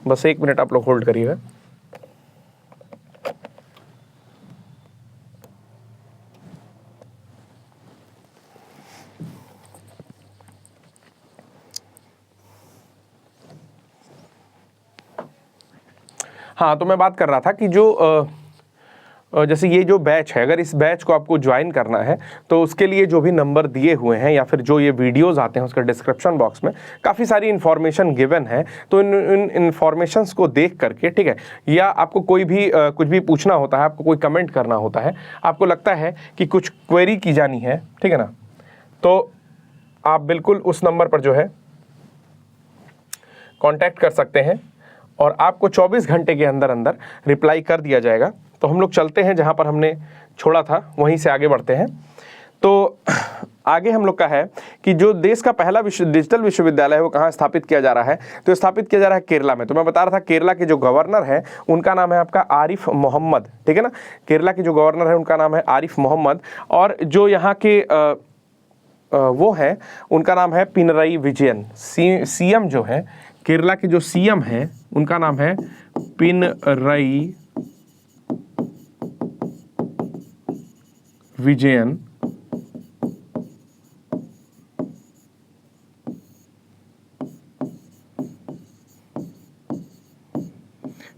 A: बस 1 मिनट आप लोग होल्ड करिएगा। हाँ, तो मैं बात कर रहा था कि जो जैसे ये जो बैच है, अगर इस बैच को आपको ज्वाइन करना है तो उसके लिए जो भी नंबर दिए हुए हैं या फिर जो ये वीडियोस आते हैं उसके डिस्क्रिप्शन बॉक्स में काफ़ी सारी इन्फॉर्मेशन गिवन है, तो इन इन्फॉर्मेशंस को देख करके, ठीक है, या आपको कोई भी कुछ भी पूछना होता है, आपको कोई कमेंट करना होता है, आपको लगता है कि कुछ क्वेरी की जानी है, ठीक है ना, तो आप बिल्कुल उस नंबर पर जो है कॉन्टैक्ट कर सकते हैं और आपको 24 घंटे के अंदर अंदर रिप्लाई कर दिया जाएगा। तो हम लोग चलते हैं जहां पर हमने छोड़ा था वहीं से आगे बढ़ते हैं। तो आगे हम लोग का है कि जो देश का पहला डिजिटल विश्वविद्यालय है वो कहाँ स्थापित किया जा रहा है? तो स्थापित किया जा रहा है केरला में। तो मैं बता रहा था केरला के जो गवर्नर है उनका नाम है आपका आरिफ मोहम्मद, ठीक है ना। केरला के जो गवर्नर है उनका नाम है आरिफ मोहम्मद, और जो यहाँ के वो है उनका नाम है पिनरई विजयन। सीएम जो है केरला के जो सीएम है उनका नाम है पिनरई विजयन।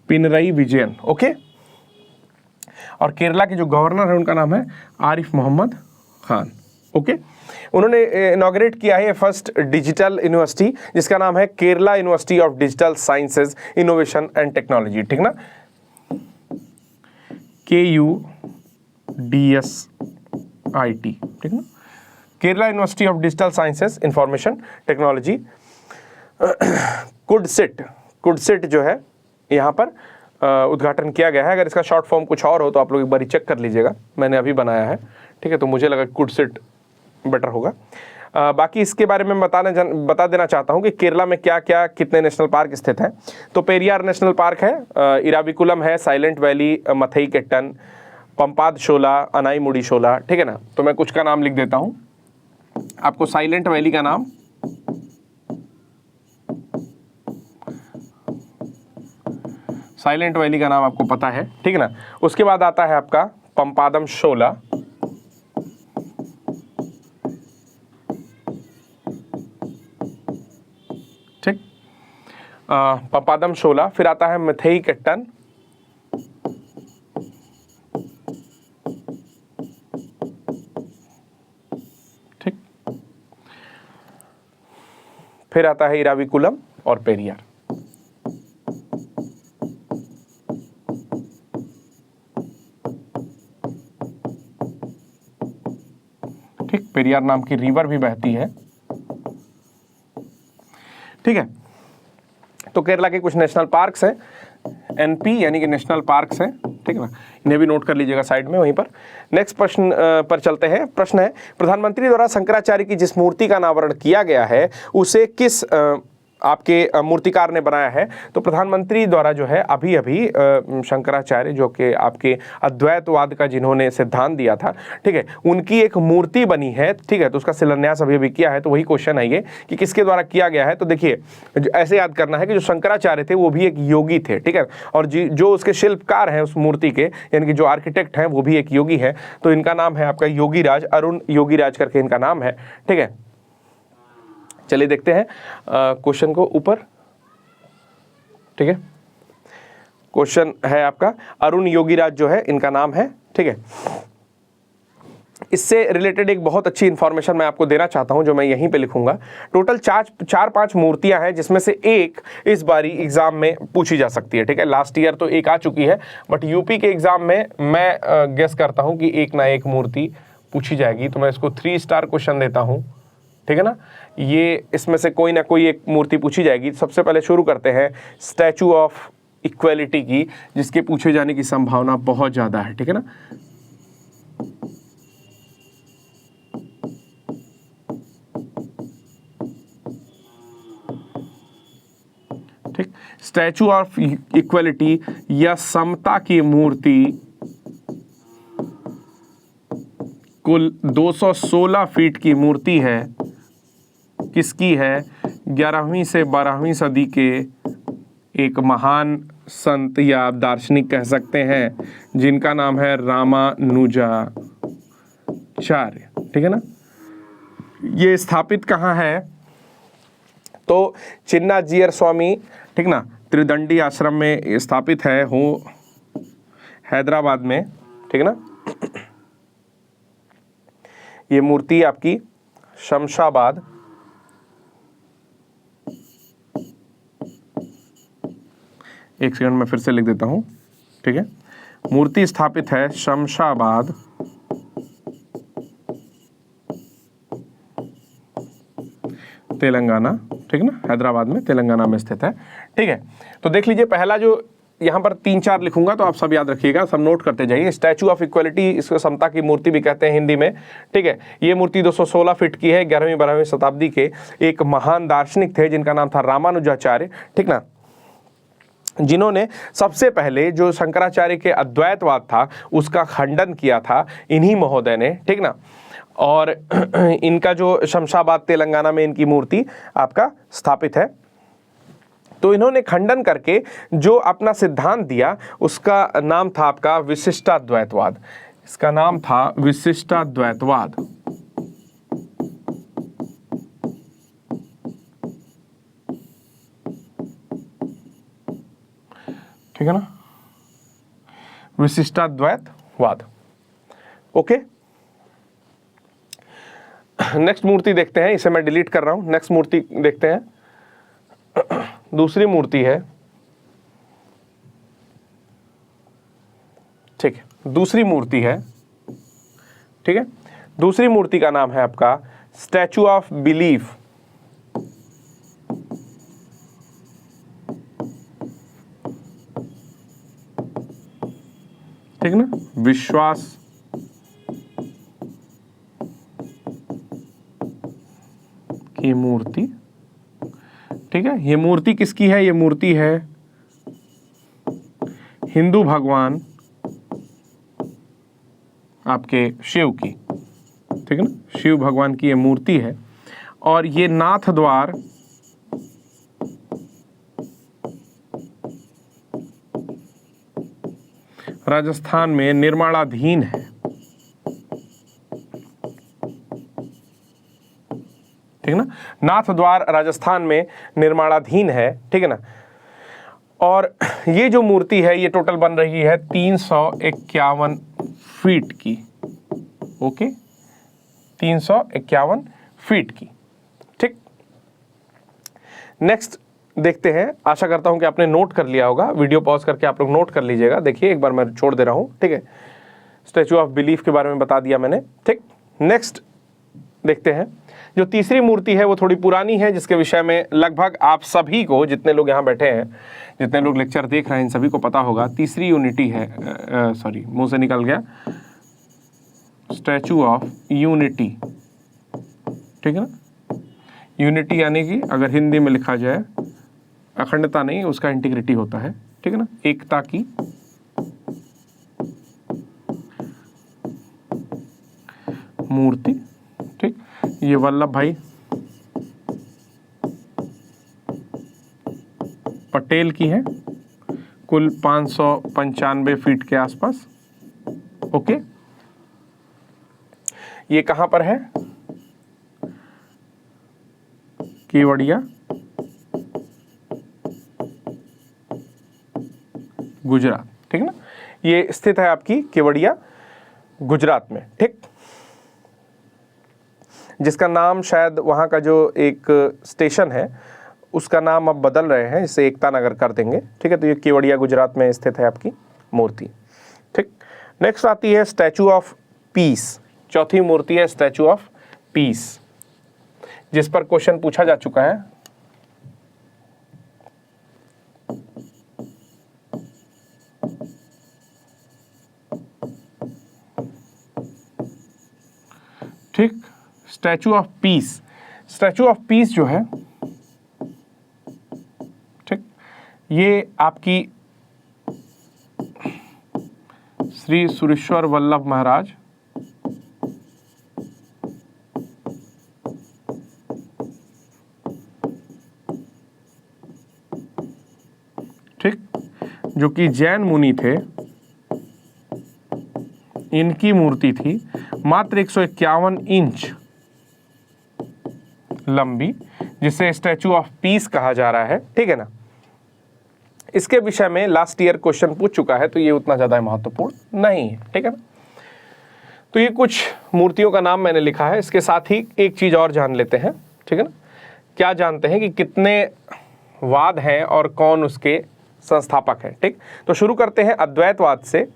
A: पिनरई विजयन, ओके। और केरला के जो गवर्नर है उनका नाम है आरिफ मोहम्मद खान, ओके। उन्होंने इनॉग्रेट किया है फर्स्ट डिजिटल यूनिवर्सिटी जिसका नाम है Kerala university of digital sciences innovation and technology, ठीक ना, KUDSIT, ठीक ना, Kerala university of digital sciences information technology. KUDSIT जो है यहाँ पर उद्घाटन किया गया है। अगर इसका शॉर्ट फॉर्म कुछ और हो तो आप लोग एक बार चेक कर लीजिएगा, मैंने अभी बनाया है, ठीक है, तो मुझे लगा कुडसिट बेटर होगा। बाकी इसके बारे में बता देना चाहता हूँ कि केरला में क्या क्या कितने नेशनल पार्क स्थित हैं। तो पेरियार नेशनल पार्क है, इराविकुलम है, साइलेंट वैली, मथई केट्टन, पंपाद शोला, अनाईमुड़ी शोला, ठीक है ना। तो मैं कुछ का नाम लिख देता हूँ आपको। साइलेंट वैली का नाम आपको पता है, ठीक है ना। उसके बाद आता है आपका पंपादम शोला, ठीक, पंपादम शोला। फिर आता है मथई केट्टन, ठीक। फिर आता है इराविकुलम और पेरियार। ठीक, पेरियार नाम की रिवर भी बहती है, ठीक है। तो केरला के कुछ नेशनल पार्क्स हैं, एनपी यानी कि नेशनल पार्क्स हैं, ठीक है ना, इन्हें भी नोट कर लीजिएगा साइड में वहीं पर। नेक्स्ट प्रश्न पर चलते हैं। प्रश्न है, प्रधानमंत्री द्वारा शंकराचार्य की जिस मूर्ति का अनावरण किया गया है उसे किस आपके मूर्तिकार ने बनाया है? तो प्रधानमंत्री द्वारा जो है अभी अभी शंकराचार्य जो कि आपके अद्वैतवाद का जिन्होंने सिद्धांत दिया था, ठीक है, उनकी एक मूर्ति बनी है, ठीक है, तो उसका शिलान्यास अभी अभी किया है। तो वही क्वेश्चन है ये कि किसके द्वारा किया गया है। तो देखिए ऐसे याद करना है कि जो शंकराचार्य थे वो भी एक योगी थे, ठीक है, और जो उसके शिल्पकार हैं उस मूर्ति के, यानी कि जो आर्किटेक्ट हैं वो भी एक योगी है। तो इनका नाम है आपका योगीराज, अरुण योगीराज करके इनका नाम है, ठीक है। चलिए देखते हैं क्वेश्चन को ऊपर, ठीक है। क्वेश्चन है आपका अरुण योगीराज जो है इनका नाम है, ठीक है। इससे रिलेटेड एक बहुत अच्छी इंफॉर्मेशन मैं आपको देना चाहता हूं जो मैं यहीं पे लिखूंगा। टोटल 4-5 मूर्तियां हैं जिसमें से एक इस बारी एग्जाम में पूछी जा सकती है, ठीक है। लास्ट ईयर तो एक आ चुकी है, बट यूपी के एग्जाम में मैं गेस करता हूं कि एक ना एक मूर्ति पूछी जाएगी। तो मैं इसको 3 स्टार क्वेश्चन देता हूं, ठीक है ना। ये इसमें से कोई ना कोई एक मूर्ति पूछी जाएगी। सबसे पहले शुरू करते हैं स्टैचू ऑफ इक्वलिटी की, जिसके पूछे जाने की संभावना बहुत ज़्यादा है, ठीक है ना। ठीक, स्टैचू ऑफ इक्वलिटी या समता की मूर्ति कुल 216 फीट की मूर्ति है। किसकी है? 11वीं से 12वीं सदी के एक महान संत या आप दार्शनिक कह सकते हैं जिनका नाम है रामानुजाचार्य, ठीक है ना। ये स्थापित कहाँ है? तो चिन्नाजीयर स्वामी, ठीक ना, त्रिदंडी आश्रम में स्थापित है, हो हैदराबाद में, ठीक है ना। ये मूर्ति आपकी शमशाबाद, एक सेकंड में फिर से लिख देता हूं, ठीक है। मूर्ति स्थापित है शमशाबाद, तेलंगाना, ठीक है ना, हैदराबाद में, तेलंगाना में स्थित है, ठीक है। तो देख लीजिए, पहला जो यहाँ पर 3-4 लिखूंगा तो आप सब याद रखिएगा, सब नोट करते जाइए। स्टैचू ऑफ इक्वलिटी, इसको समता की मूर्ति भी कहते हैं हिंदी में, ठीक है। ये मूर्ति 216 फीट की है। 11वीं-12वीं शताब्दी के एक महान दार्शनिक थे जिनका नाम था रामानुजाचार्य, ठीक ना, जिन्होंने सबसे पहले जो शंकराचार्य के अद्वैतवाद था उसका खंडन किया था, इन्हीं महोदय ने, ठीक ना। और इनका जो शमशाबाद तेलंगाना में इनकी मूर्ति आपका स्थापित है। तो इन्होंने खंडन करके जो अपना सिद्धांत दिया उसका नाम था आपका विशिष्टाद्वैतवाद। इसका नाम था विशिष्टाद्वैतवाद, ठीक है ना, विशिष्टाद्वैतवाद। ओके, नेक्स्ट मूर्ति देखते हैं, इसे मैं डिलीट कर रहा हूं। नेक्स्ट मूर्ति देखते हैं, दूसरी मूर्ति है, ठीक है, दूसरी मूर्ति है, ठीक है। दूसरी मूर्ति का नाम है आपका स्टैचू ऑफ बिलीफ, ठीक ना, विश्वास की मूर्ति, ठीक है। ये मूर्ति किसकी है? ये मूर्ति है हिंदू भगवान आपके शिव की, ठीक है ना, शिव भगवान की ये मूर्ति है। और ये नाथ द्वार राजस्थान में निर्माणाधीन है, ठीक है ना। नाथ द्वार राजस्थान में निर्माणाधीन है, ठीक है ना। और ये जो मूर्ति है ये टोटल बन रही है 351 फीट की, ओके, 351 फीट की, ठीक। नेक्स्ट देखते हैं। आशा करता हूं कि आपने नोट कर लिया होगा, वीडियो पॉज करके आप लोग नोट कर लीजिएगा। देखिए एक बार मैं छोड़ दे रहा हूं, ठीक है। स्टैचू ऑफ बिलीफ के बारे में बता दिया मैंने, ठीक। नेक्स्ट देखते हैं। जो तीसरी मूर्ति है वो थोड़ी पुरानी है, जिसके विषय में लगभग आप सभी को, जितने लोग यहाँ बैठे हैं, जितने लोग लेक्चर देख रहे हैं, इन सभी को पता होगा। तीसरी यूनिटी है, सॉरी मुंह से निकल गया, स्टैचू ऑफ यूनिटी, ठीक है ना। यूनिटी यानी कि अगर हिंदी में लिखा जाए, अखंडता नहीं, उसका इंटीग्रिटी होता है, ठीक है ना, एकता की मूर्ति, ठीक। ये वल्लभ भाई पटेल की है, कुल 595 फीट के आसपास। ओके, ये कहां पर है? केवड़िया, गुजरात, ठीक है ना। ये स्थित है आपकी केवड़िया, गुजरात में, ठीक। जिसका नाम शायद वहाँ का जो एक स्टेशन है उसका नाम अब बदल रहे हैं, इसे एकता नगर कर देंगे, ठीक है। तो ये केवड़िया गुजरात में स्थित है आपकी मूर्ति, ठीक। नेक्स्ट आती है स्टैचू ऑफ पीस। चौथी मूर्ति है स्टैचू ऑफ पीस, जिस पर क्वेश्चन पूछा जा चुका है। ठीक, statue of peace. Statue of peace जो है, ठीक, ये आपकी श्री सुरेश्वर वल्लभ महाराज ठीक, जो कि जैन मुनि थे, इनकी मूर्ति थी, मात्र 151 इंच लंबी, जिसे स्टैचू ऑफ पीस कहा जा रहा है, ठीक है ना। इसके विषय में लास्ट ईयर क्वेश्चन पूछ चुका है, तो ये उतना ज़्यादा महत्वपूर्ण नहीं है, ठीक है ना। तो ये कुछ मूर्तियों का नाम मैंने लिखा है। इसके साथ ही एक चीज़ और जान लेते हैं, ठीक है ना। क्या जानते हैं कि कितने वाद हैं और कौन उसके संस्थापक हैं, ठीक। तो शुरू करते हैं अद्वैतवाद से।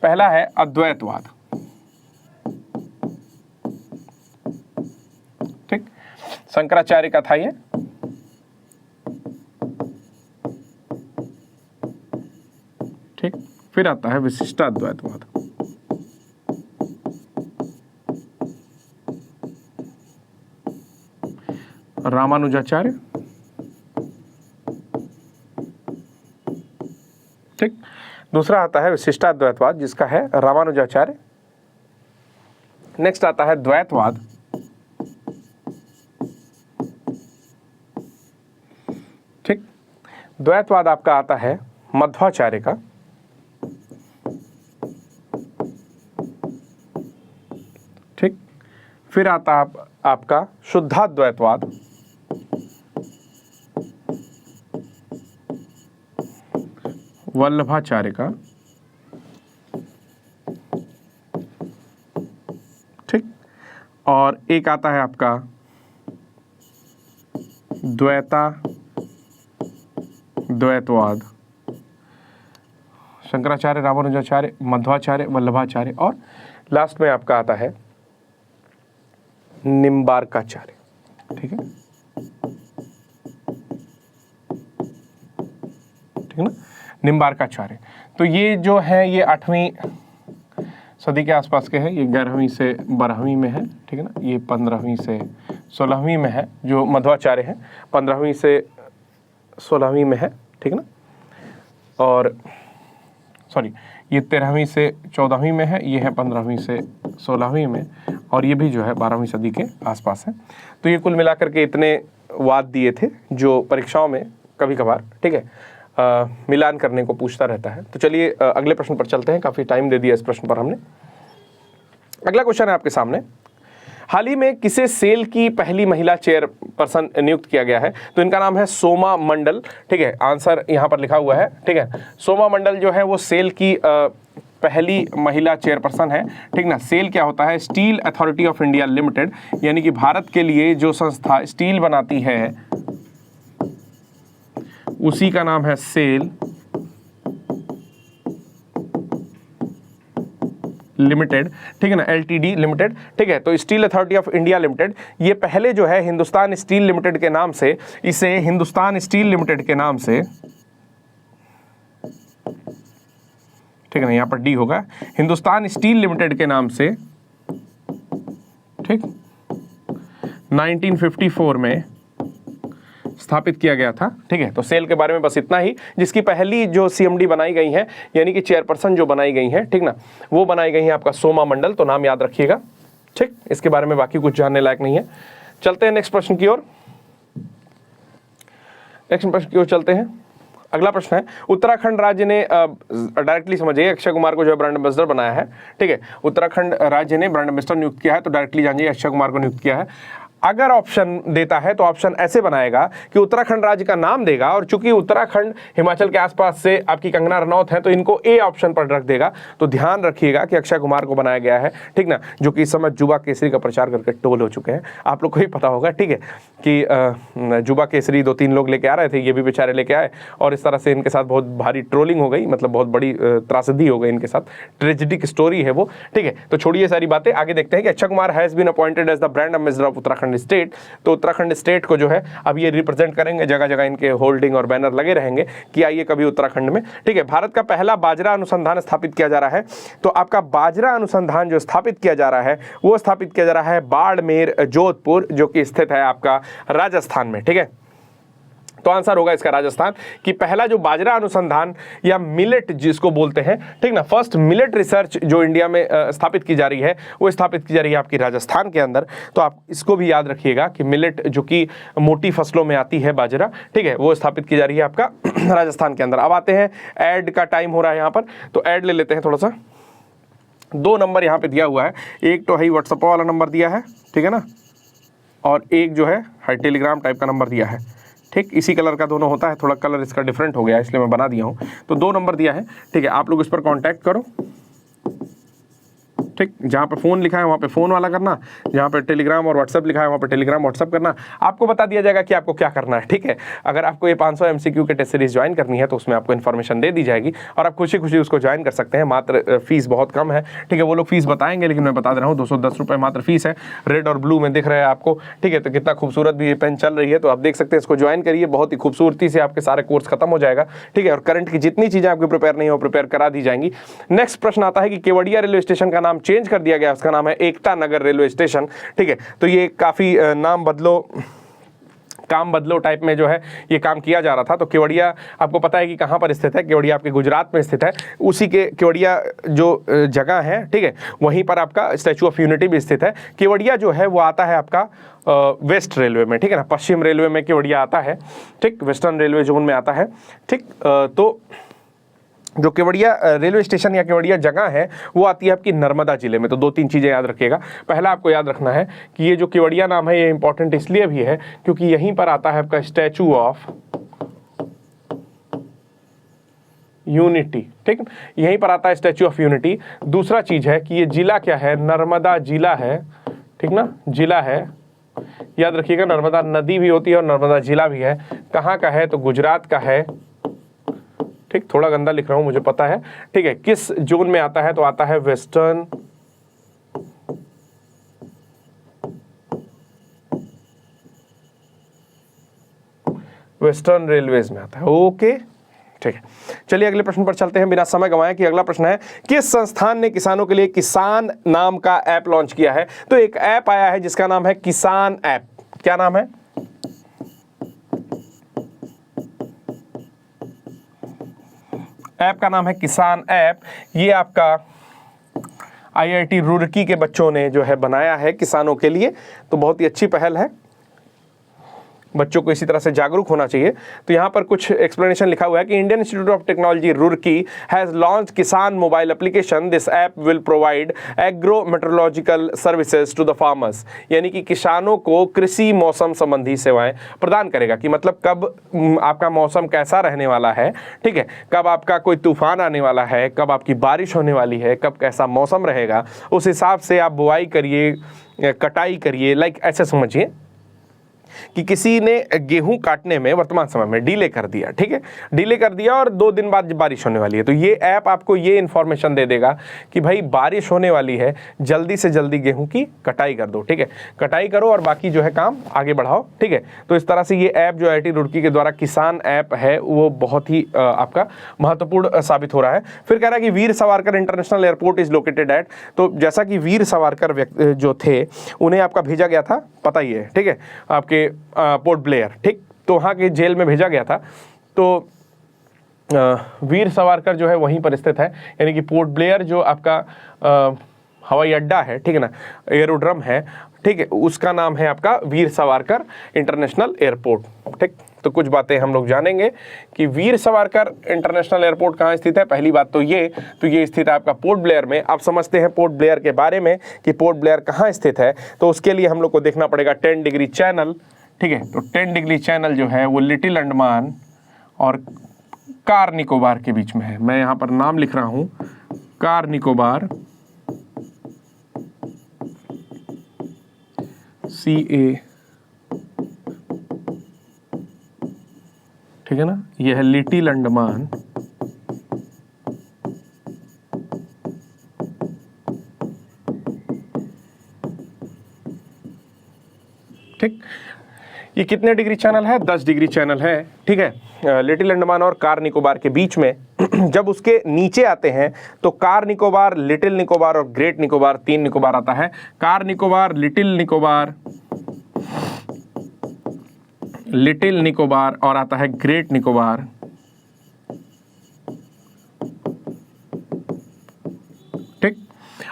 A: पहला है अद्वैतवाद, ठीक। शंकराचार्य का था ये, ठीक। फिर आता है विशिष्टाद्वैतवाद, रामानुजाचार्य, ठीक। दूसरा आता है विशिष्टाद्वैतवाद, जिसका है रामानुजाचार्य। नेक्स्ट आता है द्वैतवाद, ठीक। द्वैतवाद आपका आता है मध्वाचार्य का, ठीक। फिर आता है आपका शुद्धाद्वैतवाद, वल्लभाचार्य का, ठीक। और एक आता है आपका द्वैतवाद, शंकराचार्य, रामानुजाचार्य, मध्वाचार्य, वल्लभाचार्य, और लास्ट में आपका आता है निम्बार्काचार्य, ठीक है, ठीक है ना, निम्बार्काचार्य। तो ये जो है ये 8वीं सदी के आसपास के हैं। ये 11वीं से 12वीं में है, ठीक है ना। ये 15वीं से 16वीं में है, जो मध्वाचार्य है 15वीं से 16वीं में है, ठीक है ना। और सॉरी, ये 13वीं से 14वीं में है, ये है 15वीं से 16वीं में, और ये भी जो है 12वीं सदी के आसपास है। तो ये कुल मिलाकर के इतने वाद दिए थे जो परीक्षाओं में कभी कभार, ठीक है, मिलान करने को पूछता रहता है। तो चलिए अगले प्रश्न पर चलते हैं, काफ़ी टाइम दे दिया इस प्रश्न पर हमने। अगला क्वेश्चन है आपके सामने, हाल ही में किसे सेल की पहली महिला चेयरपर्सन नियुक्त किया गया है? तो इनका नाम है सोमा मंडल, ठीक है। आंसर यहाँ पर लिखा हुआ है, ठीक है। सोमा मंडल जो है वो सेल की पहली महिला चेयरपर्सन है, ठीक ना। सेल क्या होता है? Steel authority of India limited, यानी कि भारत के लिए जो संस्था स्टील बनाती है उसी का नाम है सेल, लिमिटेड, ठीक है ना, LTD लिमिटेड, ठीक है। तो steel authority of India limited, ये पहले जो है हिंदुस्तान स्टील लिमिटेड के नाम से, इसे हिंदुस्तान स्टील लिमिटेड के नाम से, ठीक है ना, यहाँ पर डी होगा, हिंदुस्तान स्टील लिमिटेड के नाम से, ठीक, 1954 में स्थापित किया गया था, ठीक है। तो सेल के बारे में बस इतना ही। जिसकी पहली जो CMD बनाई गई है, यानी कि चेयरपर्सन जो बनाई गई है, ठीक ना, वो बनाई गई है आपका सोमा मंडल, तो नाम याद रखिएगा, ठीक। इसके बारे में बाकी कुछ जानने लायक नहीं है। चलते हैं नेक्स्ट प्रश्न की ओर, नेक्स्ट प्रश्न की ओर चलते हैं। अगला प्रश्न है, उत्तराखंड राज्य ने, डायरेक्टली समझिए, अक्षय कुमार को जो है ब्रांड एम्बेसडर बनाया है, ठीक है। उत्तराखंड राज्य ने ब्रांड एम्बेसडर नियुक्त किया है, तो डायरेक्टली जानिए अक्षय कुमार को नियुक्त किया है। अगर ऑप्शन देता है तो ऑप्शन ऐसे बनाएगा कि उत्तराखंड राज्य का नाम देगा, और चूंकि उत्तराखंड हिमाचल के आसपास से आपकी कंगना रनौत है, तो इनको ए ऑप्शन पर रख देगा। तो ध्यान रखिएगा कि अक्षय कुमार को बनाया गया है, ठीक ना, जो कि इस समय जुबा केसरी का प्रचार करके टोल हो चुके हैं। आप लोग को ही पता होगा, ठीक है, कि जुबा केसरी 2-3 लोग लेके आ रहे थे, ये भी बेचारे लेके आए, और इस तरह से इनके साथ बहुत भारी ट्रोलिंग हो गई, मतलब बहुत बड़ी त्रासदी हो गई इनके साथ, ट्रेजिडिक स्टोरी है वो, ठीक है। तो छोड़िए सारी बातें, आगे देखते हैं कि Akshay Kumar has been appointed as the brand ambassador of Uttarakhand state. तो उत्तराखंड स्टेट को जो है अब ये रिप्रेजेंट करेंगे, जगह जगह इनके होल्डिंग और बैनर लगे रहेंगे कि आइए कभी उत्तराखंड में, ठीक है। भारत का पहला बाजरा अनुसंधान स्थापित किया जा रहा है, तो आपका बाजरा अनुसंधान जो स्थापित किया जा रहा है, वो स्थापित किया जा रहा है बाड़मेर, जोधपुर, जो कि स्थित है आपका राजस्थान में, ठीक है। तो आंसर होगा इसका राजस्थान, कि पहला जो बाजरा अनुसंधान या मिलेट जिसको बोलते हैं, ठीक ना, फर्स्ट मिलेट रिसर्च जो इंडिया में स्थापित की जा रही है, वो स्थापित की जा रही है आपकी राजस्थान के अंदर। तो आप इसको भी याद रखिएगा कि मिलेट जो कि मोटी फसलों में आती है बाजरा, ठीक है, वो स्थापित की जा रही है आपका राजस्थान के अंदर। अब आते हैं, ऐड का टाइम हो रहा है यहाँ पर, तो ऐड ले लेते हैं थोड़ा सा। 2 नंबर यहाँ पे दिया हुआ है, एक तो है व्हाट्सएप वाला नंबर दिया है, ठीक है ना, और एक जो है टेलीग्राम टाइप का नंबर दिया है, ठीक। इसी कलर का दोनों होता है, थोड़ा कलर इसका डिफरेंट हो गया इसलिए मैं बना दिया हूँ। तो 2 नंबर दिया है, ठीक है, आप लोग इस पर कांटेक्ट करो, ठीक। जहाँ पे फ़ोन लिखा है वहाँ पे फ़ोन वाला करना, जहाँ पे टेलीग्राम और व्हाट्सएप लिखा है वहाँ पे टेलीग्राम व्हाट्सएप करना। आपको बता दिया जाएगा कि आपको क्या करना है, ठीक है। अगर आपको ये 500 MCQ के टेस्ट सीरीज ज्वाइन करनी है तो उसमें आपको इन्फॉर्मेशन दे दी जाएगी और आप खुशी खुशी उसको ज्वाइन कर सकते हैं। मात्र फीस बहुत कम है, ठीक है। वो लोग फीस बताएंगे, लेकिन मैं बता दे रहा हूँ 210 रुपये मात्र फीस है। रेड और ब्लू में दिख रहा है आपको, ठीक है। तो कितना खूबसूरत भी ये पेन चल रही है, तो आप देख सकते हैं, इसको ज्वाइन करिए, बहुत ही खूबसूरती से आपके सारे कोर्स खत्म हो जाएगा, ठीक है। और करंट की जितनी चीज़ें आपकी प्रिपेयर नहीं हो, प्रिपेयर करा दी जाएंगी। नेक्स्ट प्रश्न आता है कि केवड़िया रेलवे स्टेशन का नाम चेंज कर दिया गया, उसका नाम है एकता नगर रेलवे स्टेशन, ठीक है। तो ये काफ़ी नाम बदलो काम बदलो टाइप में जो है ये काम किया जा रहा था। तो केवड़िया आपको पता है कि कहाँ पर स्थित है, केवड़िया आपके गुजरात में स्थित है। उसी के केवड़िया जो जगह है, ठीक है, वहीं पर आपका स्टैचू ऑफ यूनिटी भी स्थित है। केवड़िया जो है वो आता है आपका वेस्ट रेलवे में, ठीक है ना, पश्चिम रेलवे में केवड़िया आता है, ठीक, वेस्टर्न रेलवे जोन में आता है, ठीक। तो जो केवड़िया रेलवे स्टेशन या केवड़िया जगह है वो आती है आपकी नर्मदा जिले में। तो 2-3 चीज़ें याद रखिएगा। पहला आपको याद रखना है कि ये जो केवड़िया नाम है ये इंपॉर्टेंट इसलिए भी है क्योंकि यहीं पर आता है आपका स्टैचू ऑफ यूनिटी, ठीक, यहीं पर आता है स्टैचू ऑफ यूनिटी। दूसरा चीज़ है कि ये जिला क्या है, नर्मदा जिला है, ठीक ना, जिला है। याद रखिएगा, नर्मदा नदी भी होती है और नर्मदा जिला भी है। कहाँ का है, तो गुजरात का है, ठीक। थोड़ा गंदा लिख रहा हूं मुझे पता है, ठीक है। किस जोन में आता है, तो आता है वेस्टर्न रेलवेज में आता है, ओके, ठीक है। चलिए अगले प्रश्न पर चलते हैं बिना समय गंवाए कि अगला प्रश्न है, किस संस्थान ने किसानों के लिए किसान नाम का ऐप लॉन्च किया है। तो एक ऐप आया है जिसका नाम है किसान ऐप। क्या नाम है, ऐप का नाम है किसान ऐप। ये आपका IIT रुड़की के बच्चों ने जो है बनाया है किसानों के लिए। तो बहुत ही अच्छी पहल है, बच्चों को इसी तरह से जागरूक होना चाहिए। तो यहाँ पर कुछ एक्सप्लेनेशन लिखा हुआ है कि Indian Institute of Technology Roorkee has launch Kisan mobile application. This app will provide agro meteorological services to the farmers. यानी कि किसानों को कृषि मौसम संबंधी सेवाएं प्रदान करेगा कि मतलब कब आपका मौसम कैसा रहने वाला है, ठीक है, कब आपका कोई तूफान आने वाला है, कब आपकी बारिश होने वाली है, कब कैसा मौसम रहेगा, उस हिसाब से आप बुआई करिए, कटाई करिए, लाइक ऐसे समझिए, कि किसी ने गेहूं काटने में वर्तमान समय में डिले कर दिया, ठीक है, डिले कर दिया और 2 दिन बाद बारिश होने वाली है, तो ये ऐप आपको ये इन्फॉर्मेशन दे देगा कि भाई बारिश होने वाली है, जल्दी से जल्दी गेहूं की कटाई कर दो, ठीक है, कटाई करो और बाकी जो है काम आगे बढ़ाओ, ठीक है। तो इस तरह से ये ऐप जो IIT रुड़की के द्वारा किसान ऐप है वो बहुत ही आपका महत्वपूर्ण साबित हो रहा है। फिर कह रहा है कि Veer Savarkar international airport is located at, तो जैसा कि वीर सावरकर जो थे उन्हें आपका भेजा गया था, पता ही है, ठीक है, आपके पोर्ट ब्लेयर, ठीक, तो वहाँ के जेल में भेजा गया था। तो वीर सावरकर जो है वहीं पर स्थित है, यानी कि पोर्ट ब्लेयर जो आपका हवाई अड्डा है, ठीक है ना, एयरोड्रम है, ठीक है, उसका नाम है आपका वीर सावरकर इंटरनेशनल एयरपोर्ट, ठीक। तो कुछ बातें हम लोग जानेंगे कि वीर सावरकर इंटरनेशनल एयरपोर्ट कहाँ स्थित है। पहली बात तो ये स्थित है आपका पोर्ट ब्लेयर में। आप समझते हैं पोर्ट ब्लेयर के बारे में कि पोर्ट ब्लेयर कहाँ स्थित है, तो उसके लिए हम लोग को देखना पड़ेगा 10 डिग्री चैनल, ठीक है। तो 10 डिग्री चैनल जो है वो लिटिल अंडमान और कार निकोबार के बीच में है। मैं यहाँ पर नाम लिख रहा हूँ, कार निकोबार, CA, ठीक है ना, यह है लिटिल अंडमान, ठीक। ये कितने डिग्री चैनल है? 10 डिग्री चैनल है, ठीक है, लिटिल अंडमान और कार निकोबार के बीच में। जब उसके नीचे आते हैं तो कार निकोबार, लिटिल निकोबार और ग्रेट निकोबार, 3 निकोबार आता है। कार निकोबार, लिटिल निकोबार और आता है ग्रेट निकोबार, ठीक।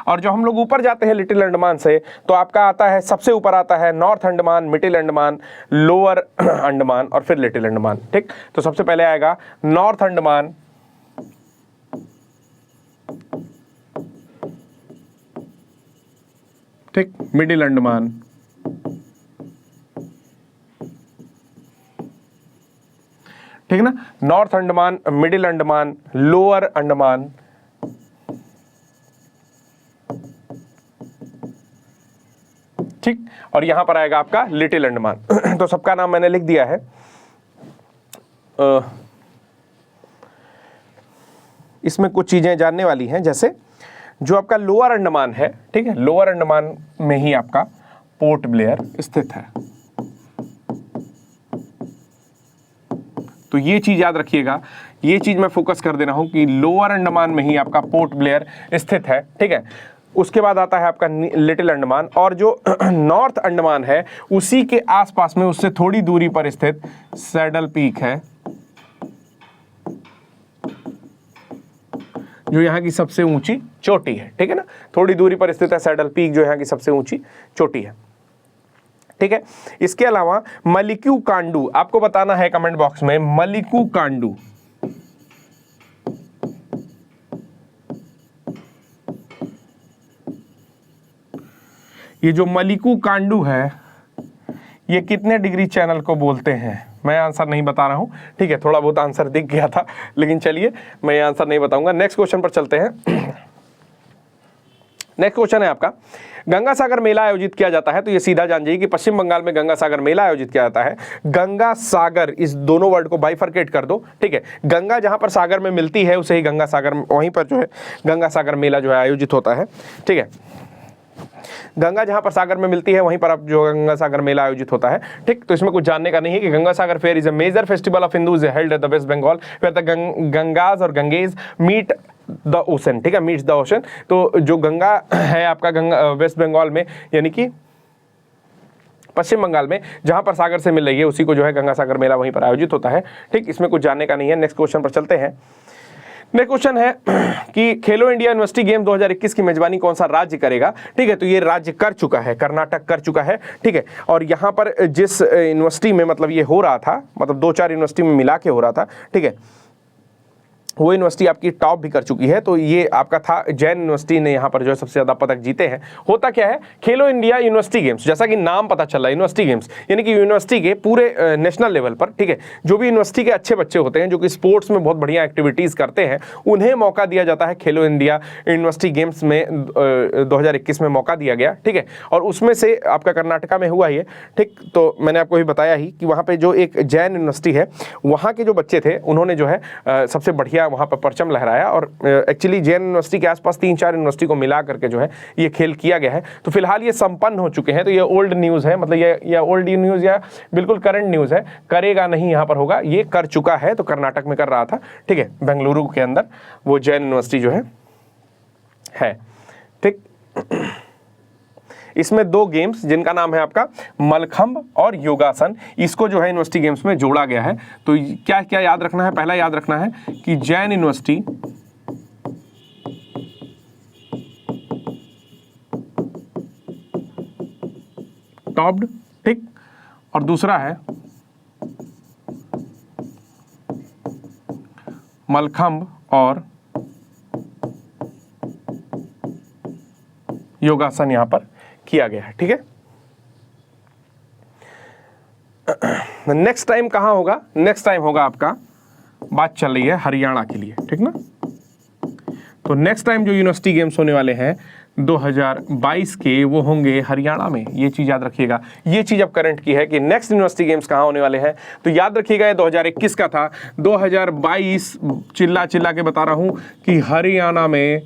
A: और जो हम लोग ऊपर जाते हैं लिटिल अंडमान से तो आपका आता है, सबसे ऊपर आता है north Andaman, middle Andaman, lower Andaman और फिर लिटिल अंडमान, ठीक। तो सबसे पहले आएगा नॉर्थ अंडमान, ठीक, मिडिल अंडमान, ठीक ना, north Andaman, middle Andaman, lower Andaman, ठीक, और यहां पर आएगा आपका लिटिल अंडमान। तो सबका नाम मैंने लिख दिया है। इसमें कुछ चीजें जानने वाली हैं, जैसे जो आपका लोअर अंडमान है, ठीक है, लोअर अंडमान में ही आपका पोर्ट ब्लेयर स्थित है। तो ये चीज याद रखिएगा, ये चीज मैं फोकस कर दे रहा हूं कि लोअर अंडमान में ही आपका पोर्ट ब्लेयर स्थित है, ठीक है। उसके बाद आता है आपका लिटिल अंडमान, और जो नॉर्थ अंडमान है उसी के आसपास में, उससे थोड़ी दूरी पर स्थित सैडल पीक है, जो यहाँ की सबसे ऊंची चोटी है, ठीक है ना, थोड़ी दूरी पर स्थित है सैडल पीक, जो यहाँ की सबसे ऊंची चोटी है, ठीक है। इसके अलावा मलिक्यू कांडू, आपको बताना है कमेंट बॉक्स में मलिक्यू कांडू, ये जो मलिक्यू कांडू है ये कितने डिग्री चैनल को बोलते हैं? मैं आंसर नहीं बता रहा हूं, ठीक है, थोड़ा बहुत आंसर दिख गया था, लेकिन चलिए मैं आंसर नहीं बताऊंगा। नेक्स्ट क्वेश्चन पर चलते हैं। नेक्स्ट क्वेश्चन है आपका, गंगा सागर मेला आयोजित किया जाता है, तो ये सीधा जान जाइए कि पश्चिम बंगाल में गंगा सागर मेला आयोजित किया जाता है। गंगा सागर, इस दोनों वर्ड को बाइफरकेट कर दो, ठीक है, गंगा जहां पर सागर में मिलती है उसे ही गंगा सागर, वहीं पर जो है गंगा सागर मेला जो है आयोजित होता है, ठीक है। गंगा जहां पर सागर में मिलती है वहीं पर अब जो गंगा सागर मेला आयोजित होता है, ठीक। तो इसमें कुछ जानने का नहीं है कि Ganga Sagar fair is a major festival of Hindus held at the West Bengal where the Gangas और गंगेज मीट द ओशन, ठीक है, मीट्स द ओशन। तो जो गंगा है आपका गंगा वेस्ट बंगाल में, यानी कि पश्चिम बंगाल में जहां पर सागर से मिल रही है उसी को जो है गंगा सागर मेला वहीं पर आयोजित होता है, ठीक। इसमें कुछ जानने का नहीं है। नेक्स्ट क्वेश्चन पर चलते हैं। नेक्स्ट क्वेश्चन है कि खेलो इंडिया यूनिवर्सिटी गेम 2021 की मेजबानी कौन सा राज्य करेगा, ठीक है। तो ये राज्य कर चुका है, कर्नाटक कर चुका है, ठीक है। और यहाँ पर जिस यूनिवर्सिटी में मतलब ये हो रहा था, मतलब 2-4 यूनिवर्सिटी में मिला के हो रहा था, ठीक है, वो यूनिवर्सिटी आपकी टॉप भी कर चुकी है। तो ये आपका था, जैन यूनिवर्सिटी ने यहाँ पर जो है सबसे ज़्यादा पदक जीते हैं। होता क्या है, खेलो इंडिया यूनिवर्सिटी गेम्स, जैसा कि नाम पता चला यूनिवर्सिटी गेम्स, यानी कि यूनिवर्सिटी के पूरे नेशनल लेवल पर, ठीक है, जो भी यूनिवर्सिटी के अच्छे बच्चे होते हैं जो कि स्पोर्ट्स में बहुत बढ़िया एक्टिविटीज़ करते हैं, उन्हें मौका दिया जाता है। खेलो इंडिया यूनिवर्सिटी गेम्स में 2021 में मौका दिया गया, ठीक है, और उसमें से आपका कर्नाटका में हुआ ये, ठीक। तो मैंने आपको भी बताया ही कि वहाँ पर जो एक जैन यूनिवर्सिटी है, वहाँ के जो बच्चे थे उन्होंने जो है सबसे बढ़िया वहाँ पर परचम लहराया। और एक्चुअली जैन यूनिवर्सिटी के आसपास 3-4 यूनिवर्सिटी को मिला करके जो है ये खेल किया गया है। तो फिलहाल ये संपन्न हो चुके हैं। तो ये ओल्ड न्यूज़ है, मतलब ये ओल्ड न्यूज़ या बिल्कुल करंट न्यूज़ है, करेगा नहीं यहाँ पर होगा, ये कर चुका है। तो कर्नाटक में कर रहा था, ठीक है, बेंगलुरु के अंदर वो जैन यूनिवर्सिटी जो है, ठीक। इसमें 2 गेम्स जिनका नाम है आपका मलखंब और योगासन, इसको जो है यूनिवर्सिटी गेम्स में जोड़ा गया है। तो क्या क्या याद रखना है, पहला याद रखना है कि जैन यूनिवर्सिटी टॉप्ड, ठीक, और दूसरा है मलखंब और योगासन यहां पर किया गया है, ठीक है। नेक्स्ट टाइम कहां होगा, नेक्स्ट टाइम होगा आपका, बात चल रही है हरियाणा के लिए, ठीक ना। तो नेक्स्ट टाइम जो यूनिवर्सिटी गेम्स होने वाले हैं 2022 के, वो होंगे हरियाणा में। ये चीज़ याद रखिएगा, ये चीज़ अब करंट की है कि नेक्स्ट यूनिवर्सिटी गेम्स कहाँ होने वाले हैं। तो याद रखिएगा ये 2021 का था, 2022 चिल्ला चिल्ला के बता रहा हूँ कि हरियाणा में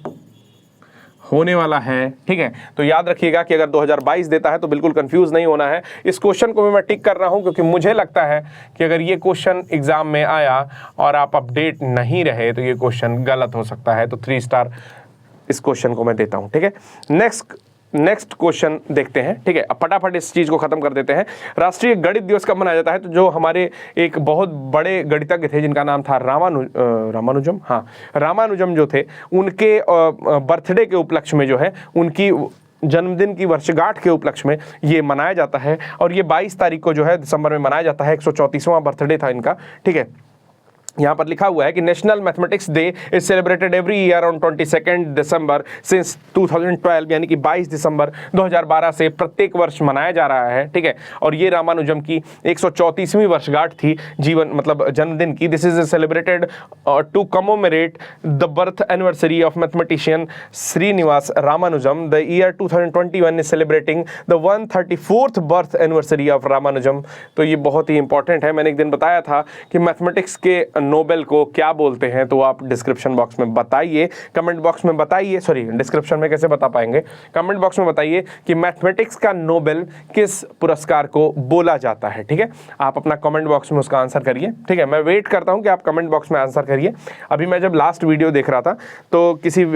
A: होने वाला है, ठीक है। तो याद रखिएगा कि अगर 2022 देता है तो बिल्कुल कंफ्यूज नहीं होना है। इस क्वेश्चन को भी मैं टिक कर रहा हूं क्योंकि मुझे लगता है कि अगर ये क्वेश्चन एग्जाम में आया और आप अपडेट नहीं रहे तो ये क्वेश्चन गलत हो सकता है। तो 3 स्टार इस क्वेश्चन को मैं देता हूं, ठीक है। नेक्स्ट क्वेश्चन देखते हैं, ठीक है। अब फटाफट इस चीज़ को खत्म कर देते हैं। राष्ट्रीय गणित दिवस कब मनाया जाता है? तो जो हमारे एक बहुत बड़े गणितज्ञ थे जिनका नाम था रामानुजम, हाँ, रामानुजम जो थे, उनके बर्थडे के उपलक्ष्य में जो है, उनकी जन्मदिन की वर्षगांठ के उपलक्ष्य में ये मनाया जाता है। और ये 22 तारीख को जो है दिसंबर में मनाया जाता है। 134वां बर्थडे था इनका, ठीक है। यहाँ पर लिखा हुआ है कि national mathematics day is celebrated every year on 22 December since 2012, यानी कि 22 दिसंबर 2012 से प्रत्येक वर्ष मनाया जा रहा है, ठीक है। और ये रामानुजम की 134वीं वर्षगांठ थी जीवन, मतलब जन्मदिन की। This is celebrated to commemorate the birth anniversary of mathematician Srinivas Ramanujam. The year 2021 is celebrating the 134th birth anniversary of Ramanujam. तो ये बहुत ही इंपॉर्टेंट है। मैंने एक दिन बताया था कि मैथमेटिक्स के नोबेल को क्या बोलते हैं, तो आप डिस्क्रिप्शन बॉक्स में बताइए, कमेंट बॉक्स में बताइए, सॉरी डिस्क्रिप्शन में कैसे बता पाएंगे, कमेंट बॉक्स में बताइए कि मैथमेटिक्स का नोबेल किस पुरस्कार को बोला जाता है, ठीक है। आप अपना कमेंट बॉक्स में उसका आंसर करिए, ठीक है। मैं वेट करता हूं कि आप कमेंट बॉक्स में आंसर करिए। अभी मैं जब लास्ट वीडियो देख रहा था तो किसी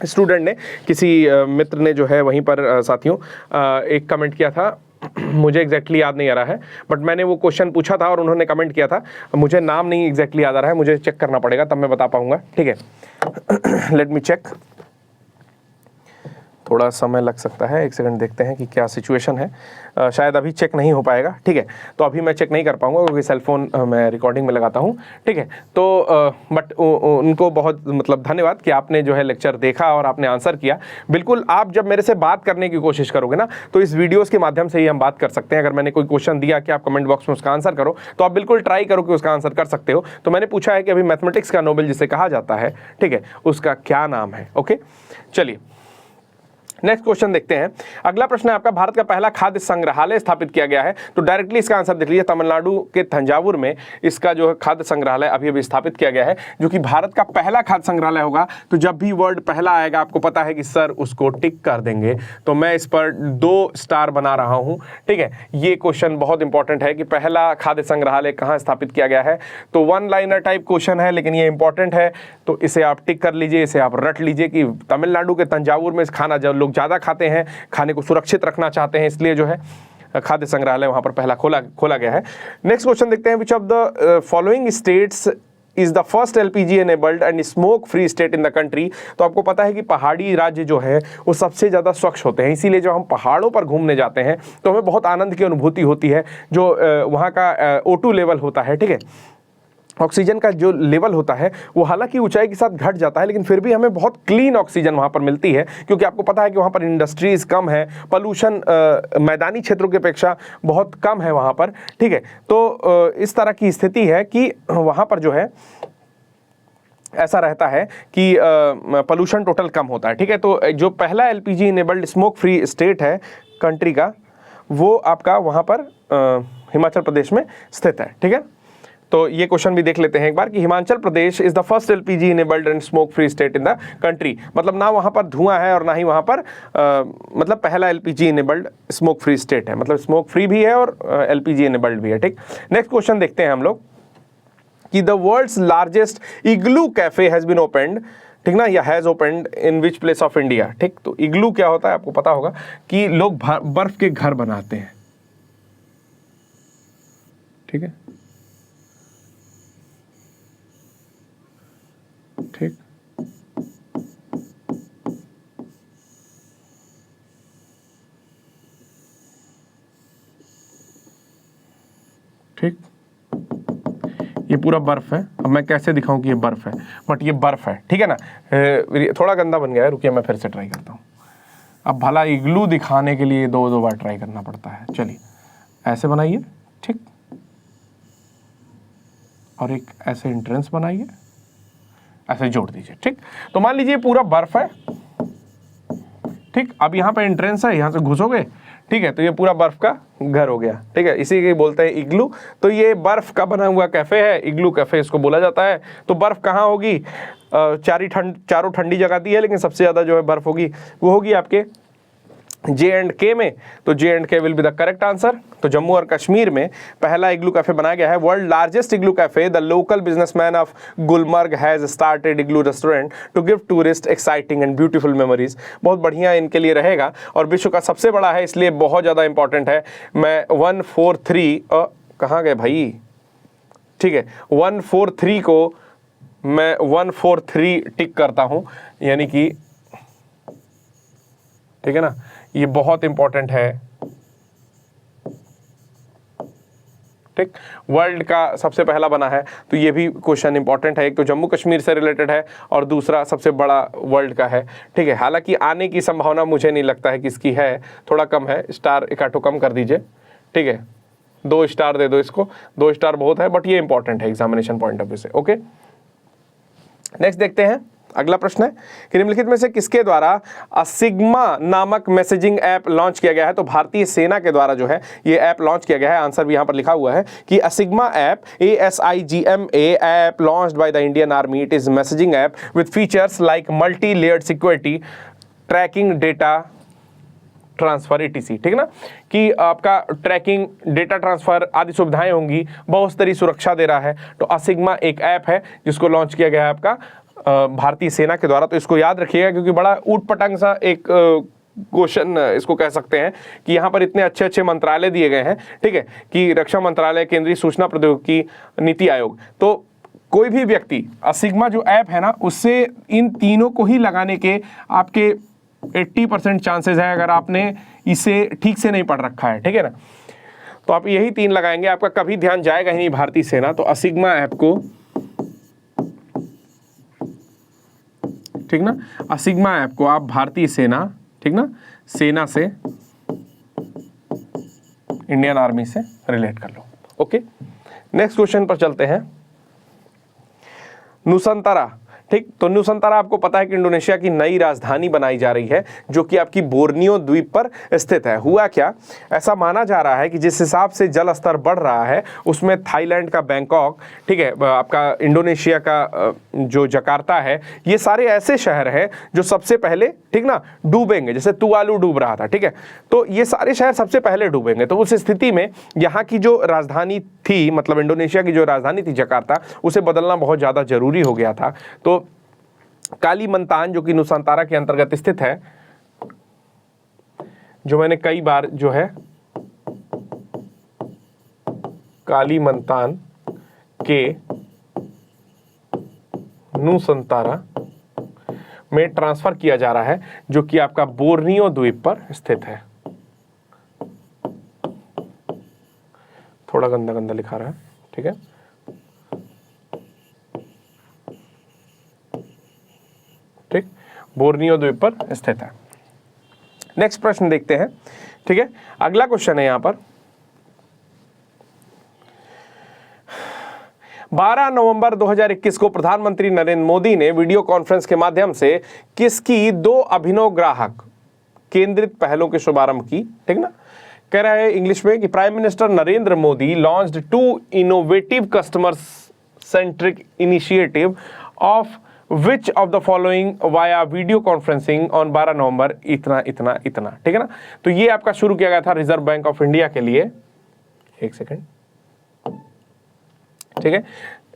A: स्टूडेंट ने, किसी मित्र ने जो है वहीं पर साथियों एक कमेंट किया था, मुझे एग्जैक्टली याद नहीं आ रहा है, बट मैंने वो क्वेश्चन पूछा था और उन्होंने कमेंट किया था। मुझे नाम नहीं एग्जैक्टली याद आ रहा है, मुझे चेक करना पड़ेगा तब मैं बता पाऊंगा, ठीक है। लेट मी चेक, थोड़ा समय लग सकता है, 1 सेकंड देखते हैं कि क्या सिचुएशन है। शायद अभी चेक नहीं हो पाएगा, ठीक है। तो अभी मैं चेक नहीं कर पाऊंगा क्योंकि सेलफोन मैं रिकॉर्डिंग में लगाता हूं, ठीक है। तो बट उनको बहुत मतलब धन्यवाद कि आपने जो है लेक्चर देखा और आपने आंसर किया। बिल्कुल, आप जब मेरे से बात करने की कोशिश करोगे ना, तो इस वीडियोस के माध्यम से ही हम बात कर सकते हैं। अगर मैंने कोई क्वेश्चन दिया कि आप कमेंट बॉक्स में उसका आंसर करो, तो आप बिल्कुल ट्राई करो कि उसका आंसर कर सकते हो। तो मैंने पूछा है कि अभी मैथमेटिक्स का नोबेल जिसे कहा जाता है, ठीक है, उसका क्या नाम है। ओके, चलिए नेक्स्ट क्वेश्चन देखते हैं। अगला प्रश्न है आपका, भारत का पहला खाद्य संग्रहालय स्थापित किया गया है। तो डायरेक्टली इसका आंसर देख लीजिए, तमिलनाडु के तंजावुर में इसका जो है खाद्य संग्रहालय अभी अभी स्थापित किया गया है, जो कि भारत का पहला खाद्य संग्रहालय होगा। तो जब भी वर्ड पहला आएगा आपको पता है कि सर उसको टिक कर देंगे। तो मैं इस पर 2 स्टार बना रहा हूं, ठीक है। ये क्वेश्चन बहुत इंपॉर्टेंट है कि पहला खाद्य संग्रहालय कहाँ स्थापित किया गया है। तो 1 लाइनर टाइप क्वेश्चन है, लेकिन ये इंपॉर्टेंट है, तो इसे आप टिक कर लीजिए, इसे आप रट लीजिए कि तमिलनाडु के तंजावुर में खाना जब लोग ज़्यादा खाते हैं, खाने को सुरक्षित रखना चाहते हैं, इसलिए जो है खाद्य संग्रहालय वहां पर पहला खोला गया है। नेक्स्ट क्वेश्चन देखते हैं, which of the following states is the first LPG enabled and smoke free state in the country. तो आपको पता है कि पहाड़ी राज्य जो है वो सबसे ज़्यादा स्वच्छ होते हैं, इसीलिए जब हम पहाड़ों पर घूमने जाते हैं तो हमें बहुत आनंद की अनुभूति होती है। जो वहाँ का O2 लेवल होता है, ठीक है, ऑक्सीजन का जो लेवल होता है वो हालांकि ऊंचाई के साथ घट जाता है, लेकिन फिर भी हमें बहुत क्लीन ऑक्सीजन वहाँ पर मिलती है, क्योंकि आपको पता है कि वहाँ पर इंडस्ट्रीज़ कम है, पोल्यूशन मैदानी क्षेत्रों की अपेक्षा बहुत कम है वहाँ पर, ठीक है। तो इस तरह की स्थिति है कि वहाँ पर जो है ऐसा रहता है कि पोल्यूशन टोटल कम होता है, ठीक है। तो जो पहला LPG enabled smoke free state है कंट्री का, वो आपका वहाँ पर हिमाचल प्रदेश में स्थित है, ठीक है। तो ये क्वेश्चन भी देख लेते हैं एक बार कि Himachal Pradesh is the first LPG enabled and smoke free state in the country. मतलब ना वहाँ पर धुआं है और ना ही वहाँ पर मतलब पहला LPG enabled smoke free state है, मतलब स्मोक फ्री भी है और एलपीजी इनेबल्ड भी है, ठीक। नेक्स्ट क्वेश्चन देखते हैं हम लोग कि the world's largest igloo cafe has been opened, ठीक ना, या has opened in which place of India, ठीक। तो इग्लू क्या होता है आपको पता होगा कि लोग बर्फ के घर बनाते हैं, ठीक है, ठीक। ठीक, ये पूरा बर्फ है। अब मैं कैसे दिखाऊं कि ये बर्फ है, बट ये बर्फ है, ठीक है ना। थोड़ा गंदा बन गया है, रुकिए मैं फिर से ट्राई करता हूँ। अब भला इग्लू दिखाने के लिए दो बार ट्राई करना पड़ता है। चलिए ऐसे बनाइए, ठीक, और एक ऐसे एंट्रेंस बनाइए, ऐसे जोड़ दीजिए, ठीक। तो मान लीजिए पूरा बर्फ है, ठीक। अब यहाँ पे एंट्रेंस है, यहाँ से घुसोगे, ठीक है, तो ये पूरा बर्फ का घर हो गया, ठीक है। इसी के बोलते हैं इग्लू। तो ये बर्फ का बना हुआ कैफे है, इग्लू कैफे इसको बोला जाता है। तो बर्फ कहाँ होगी, चारों ठंडी जगह दी है, लेकिन सबसे ज़्यादा जो है बर्फ होगी वो होगी आपके J&K में। तो J&K will be the correct answer. तो जम्मू और कश्मीर में पहला इग्लू कैफे बनाया गया है। World largest igloo cafe, the local businessman of Gulmarg has started igloo restaurant to give tourist exciting and beautiful memories. बहुत बढ़िया इनके लिए रहेगा और विश्व का सबसे बड़ा है, इसलिए बहुत ज़्यादा इंपॉर्टेंट है। मैं 143 कहाँ गए भाई, ठीक है, 143 को मैं 143 टिक करता हूँ, यानी कि ठीक है ना, ये बहुत इंपॉर्टेंट है, ठीक। वर्ल्ड का सबसे पहला बना है, तो ये भी क्वेश्चन इंपॉर्टेंट है। एक तो जम्मू कश्मीर से रिलेटेड है और दूसरा सबसे बड़ा वर्ल्ड का है, ठीक है। हालांकि आने की संभावना मुझे नहीं लगता है कि इसकी है, थोड़ा कम है, स्टार इकट्ठो कम कर दीजिए, ठीक है, 2 स्टार दे दो इसको, 2 स्टार बहुत है, बट ये इंपॉर्टेंट है एग्जामिनेशन पॉइंट ऑफ व्यू से, ओके। नेक्स्ट देखते हैं, अगला प्रश्न है कि निम्नलिखित में से किसके द्वारा असिग्मा नामक मैसेजिंग ऐप लॉन्च किया गया है। तो भारतीय सेना के द्वारा जो है ये ऐप लॉन्च किया गया है। आंसर भी यहाँ पर लिखा हुआ है कि ASIGMA app, ASIGMA app launched by the Indian army. It is messaging app with features like multi layered security, tracking data transfer ETC, ठीक ना, कि आपका ट्रैकिंग, डेटा ट्रांसफर आदि सुविधाएं होंगी, बहुस्तरीय सुरक्षा दे रहा है। तो असिग्मा एक ऐप है जिसको लॉन्च किया गया है आपका भारतीय सेना के द्वारा। तो इसको याद रखिएगा क्योंकि बड़ा ऊट पटांग सा एक क्वेश्चन इसको कह सकते हैं कि यहाँ पर इतने अच्छे अच्छे मंत्रालय दिए गए हैं, ठीक है, कि रक्षा मंत्रालय, केंद्रीय सूचना प्रौद्योगिकी, नीति आयोग। तो कोई भी व्यक्ति असिग्मा जो ऐप है ना, उससे इन तीनों को ही लगाने के आपके 80% चांसेस है, अगर आपने इसे ठीक से नहीं पढ़ रखा है, ठीक है ना। तो आप यही 3 लगाएंगे, आपका कभी ध्यान जाएगा ही नहीं भारतीय सेना। तो असिग्मा ऐप को, ठीक ना, असिग्मा ऐप को आप भारतीय सेना, ठीक ना, सेना से, इंडियन आर्मी से रिलेट कर लो, ओके। नेक्स्ट क्वेश्चन पर चलते हैं। नुसंतारा, ठीक। तो नुसंतारा आपको पता है कि इंडोनेशिया की नई राजधानी बनाई जा रही है जो कि आपकी बोर्नियो द्वीप पर स्थित है। हुआ क्या, ऐसा माना जा रहा है कि जिस हिसाब से जल स्तर बढ़ रहा है उसमें थाईलैंड का बैंकॉक, ठीक है, आपका इंडोनेशिया का जो जकार्ता है, ये सारे ऐसे शहर हैं जो सबसे पहले, ठीक ना, डूबेंगे। जैसे तुवालू डूब रहा था, ठीक है, तो ये सारे शहर सबसे पहले डूबेंगे। तो उस स्थिति में यहाँ की जो राजधानी थी, मतलब इंडोनेशिया की जो राजधानी थी जकार्ता, उसे बदलना बहुत ज़्यादा जरूरी हो गया था। तो कालीमंतान जो कि नुसंतारा के अंतर्गत स्थित है, जो मैंने कई बार जो है कालीमंतान के नुसंतारा में ट्रांसफर किया जा रहा है, जो कि आपका बोर्नियो द्वीप पर स्थित है। थोड़ा गंदा गंदा लिखा रहा है, ठीक है। ठीक, बोर्नियो द्वीप पर स्थित है। नेक्स्ट प्रश्न देखते हैं। ठीक है, अगला क्वेश्चन है यहां पर 12 नवंबर 2021 को प्रधानमंत्री नरेंद्र मोदी ने वीडियो कॉन्फ्रेंस के माध्यम से किसकी 2 अभिनव ग्राहक केंद्रित पहलों के शुभारंभ की। ठीक ना, कह रहा है इंग्लिश में कि prime minister Narendra Modi launched 2 innovative customer centric initiative of which of the following via video conferencing on 12 नवंबर इतना इतना इतना। ठीक है ना, तो ये आपका शुरू किया गया था रिजर्व बैंक ऑफ इंडिया के लिए। एक सेकेंड, ठीक है,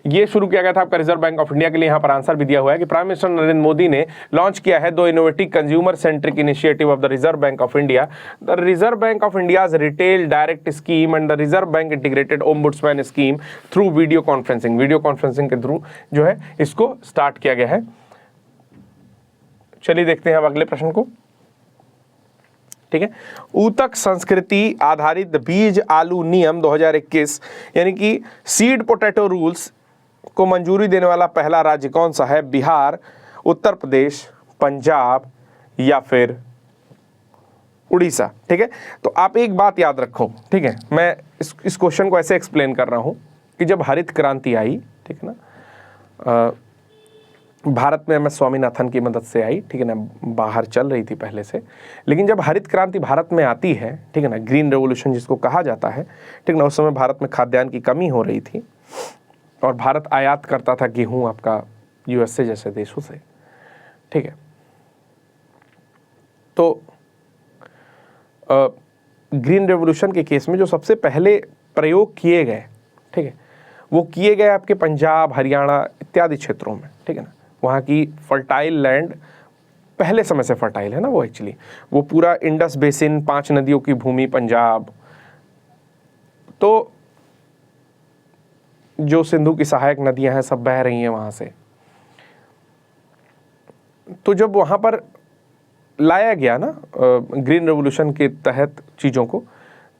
A: ये शुरू किया गया था आपका रिजर्व बैंक ऑफ इंडिया के लिए। यहां पर आंसर भी दिया हुआ है कि प्राइम मिनिस्टर नरेंद्र मोदी ने लॉन्च किया है 2 innovative consumer centric initiative of the reserve bank of India, the reserve bank of India's retail direct scheme and the reserve bank integrated ombudsman scheme through video conferencing. Video conferencing के through जो है इसको start किया गया है। चलिए देखते हैं अब अगले प्रश्न को। ठीक है, ऊतक संस्कृति आधारित बीज आलू नियम 2021 यानी कि सीड पोटैटो रूल्स को मंजूरी देने वाला पहला राज्य कौन सा है? बिहार, उत्तर प्रदेश, पंजाब या फिर उड़ीसा। ठीक है, तो आप एक बात याद रखो। ठीक है, मैं इस क्वेश्चन को ऐसे एक्सप्लेन कर रहा हूं कि जब हरित क्रांति आई, ठीक है ना, भारत में MS स्वामीनाथन की मदद से आई, ठीक है ना, बाहर चल रही थी पहले से, लेकिन जब हरित क्रांति भारत में आती है, ठीक है ना, ग्रीन रेवोल्यूशन जिसको कहा जाता है, ठीक ना, उस समय भारत में खाद्यान्न की कमी हो रही थी और भारत आयात करता था गेहूं आपका USA जैसे देशों से। ठीक है, तो ग्रीन रेवोल्यूशन के केस में जो सबसे पहले प्रयोग किए गए, ठीक है, वो किए गए आपके पंजाब, हरियाणा इत्यादि क्षेत्रों में। ठीक है ना, वहाँ की फर्टाइल लैंड पहले समय से फर्टाइल है ना, वो एक्चुअली वो पूरा इंडस बेसिन, 5 नदियों की भूमि पंजाब, तो जो सिंधु की सहायक नदियां हैं सब बह रही हैं वहाँ से। तो जब वहाँ पर लाया गया ना ग्रीन रेवोल्यूशन के तहत चीज़ों को,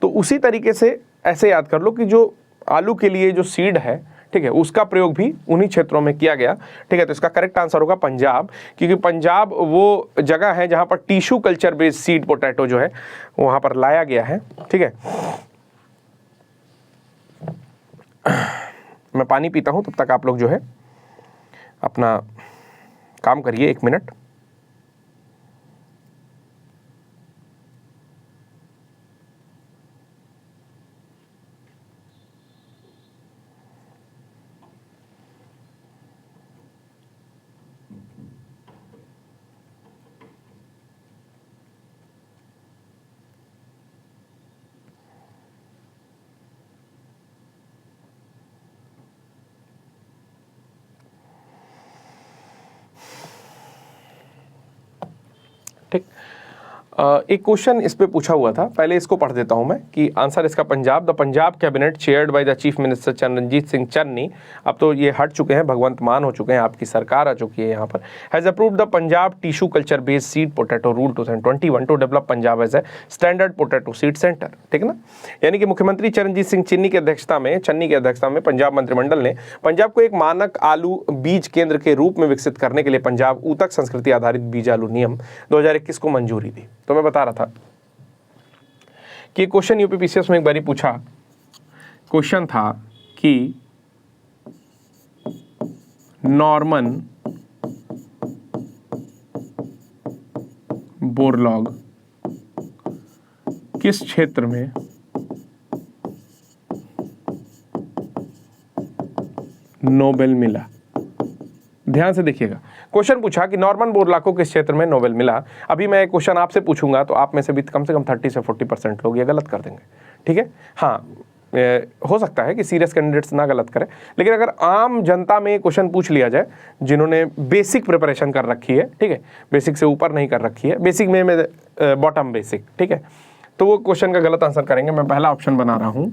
A: तो उसी तरीके से ऐसे याद कर लो कि जो आलू के लिए जो सीड है, ठीक है, उसका प्रयोग भी उन्हीं क्षेत्रों में किया गया। ठीक है, तो इसका करेक्ट आंसर होगा पंजाब, क्योंकि पंजाब वो जगह है जहाँ पर tissue culture based seed potato जो है वहाँ पर लाया गया है। ठीक है, मैं पानी पीता हूँ, तब तक आप लोग जो है अपना काम करिए 1 मिनट। ठीक, एक क्वेश्चन इस पे पूछा हुआ था, पहले इसको पढ़ देता हूं मैं कि आंसर इसका Punjab. The Punjab cabinet chaired by the chief minister Charanjit Singh Channi, अब तो ये हट चुके हैं, भगवंत मान हो चुके हैं, आपकी सरकार आ चुकी है यहाँ पर, has approved the Punjab tissue culture based seed potato rule 2021 to develop Punjab as a standard potato seed centre. ठीक है ना, यानी कि मुख्यमंत्री चरणजीत सिंह चन्नी की अध्यक्षता में पंजाब मंत्रिमंडल ने पंजाब को एक मानक आलू बीज केंद्र के रूप में विकसित करने के लिए पंजाब ऊतक संस्कृति आधारित बीज आलू नियम 2021 को मंजूरी दी। तो मैं बता रहा था कि क्वेश्चन यूपीपीसीएस में एक बारी पूछा, क्वेश्चन था कि नॉर्मन बोरलॉग किस क्षेत्र में नोबेल मिला? ध्यान से देखिएगा, क्वेश्चन पूछा कि नॉर्मन बोरलॉग को किस क्षेत्र में नोबेल मिला। अभी मैं एक क्वेश्चन आपसे पूछूंगा तो आप में से भी कम 30 से 40% लोग ये गलत कर देंगे। ठीक है, हाँ, हो सकता है कि सीरियस कैंडिडेट्स ना गलत करें, लेकिन अगर आम जनता में क्वेश्चन पूछ लिया जाए जिन्होंने बेसिक प्रिपरेशन कर रखी है, ठीक है, बेसिक से ऊपर नहीं कर रखी है, बेसिक में बॉटम बेसिक, ठीक है, तो वो क्वेश्चन का गलत आंसर करेंगे। मैं पहला ऑप्शन बना रहा हूं,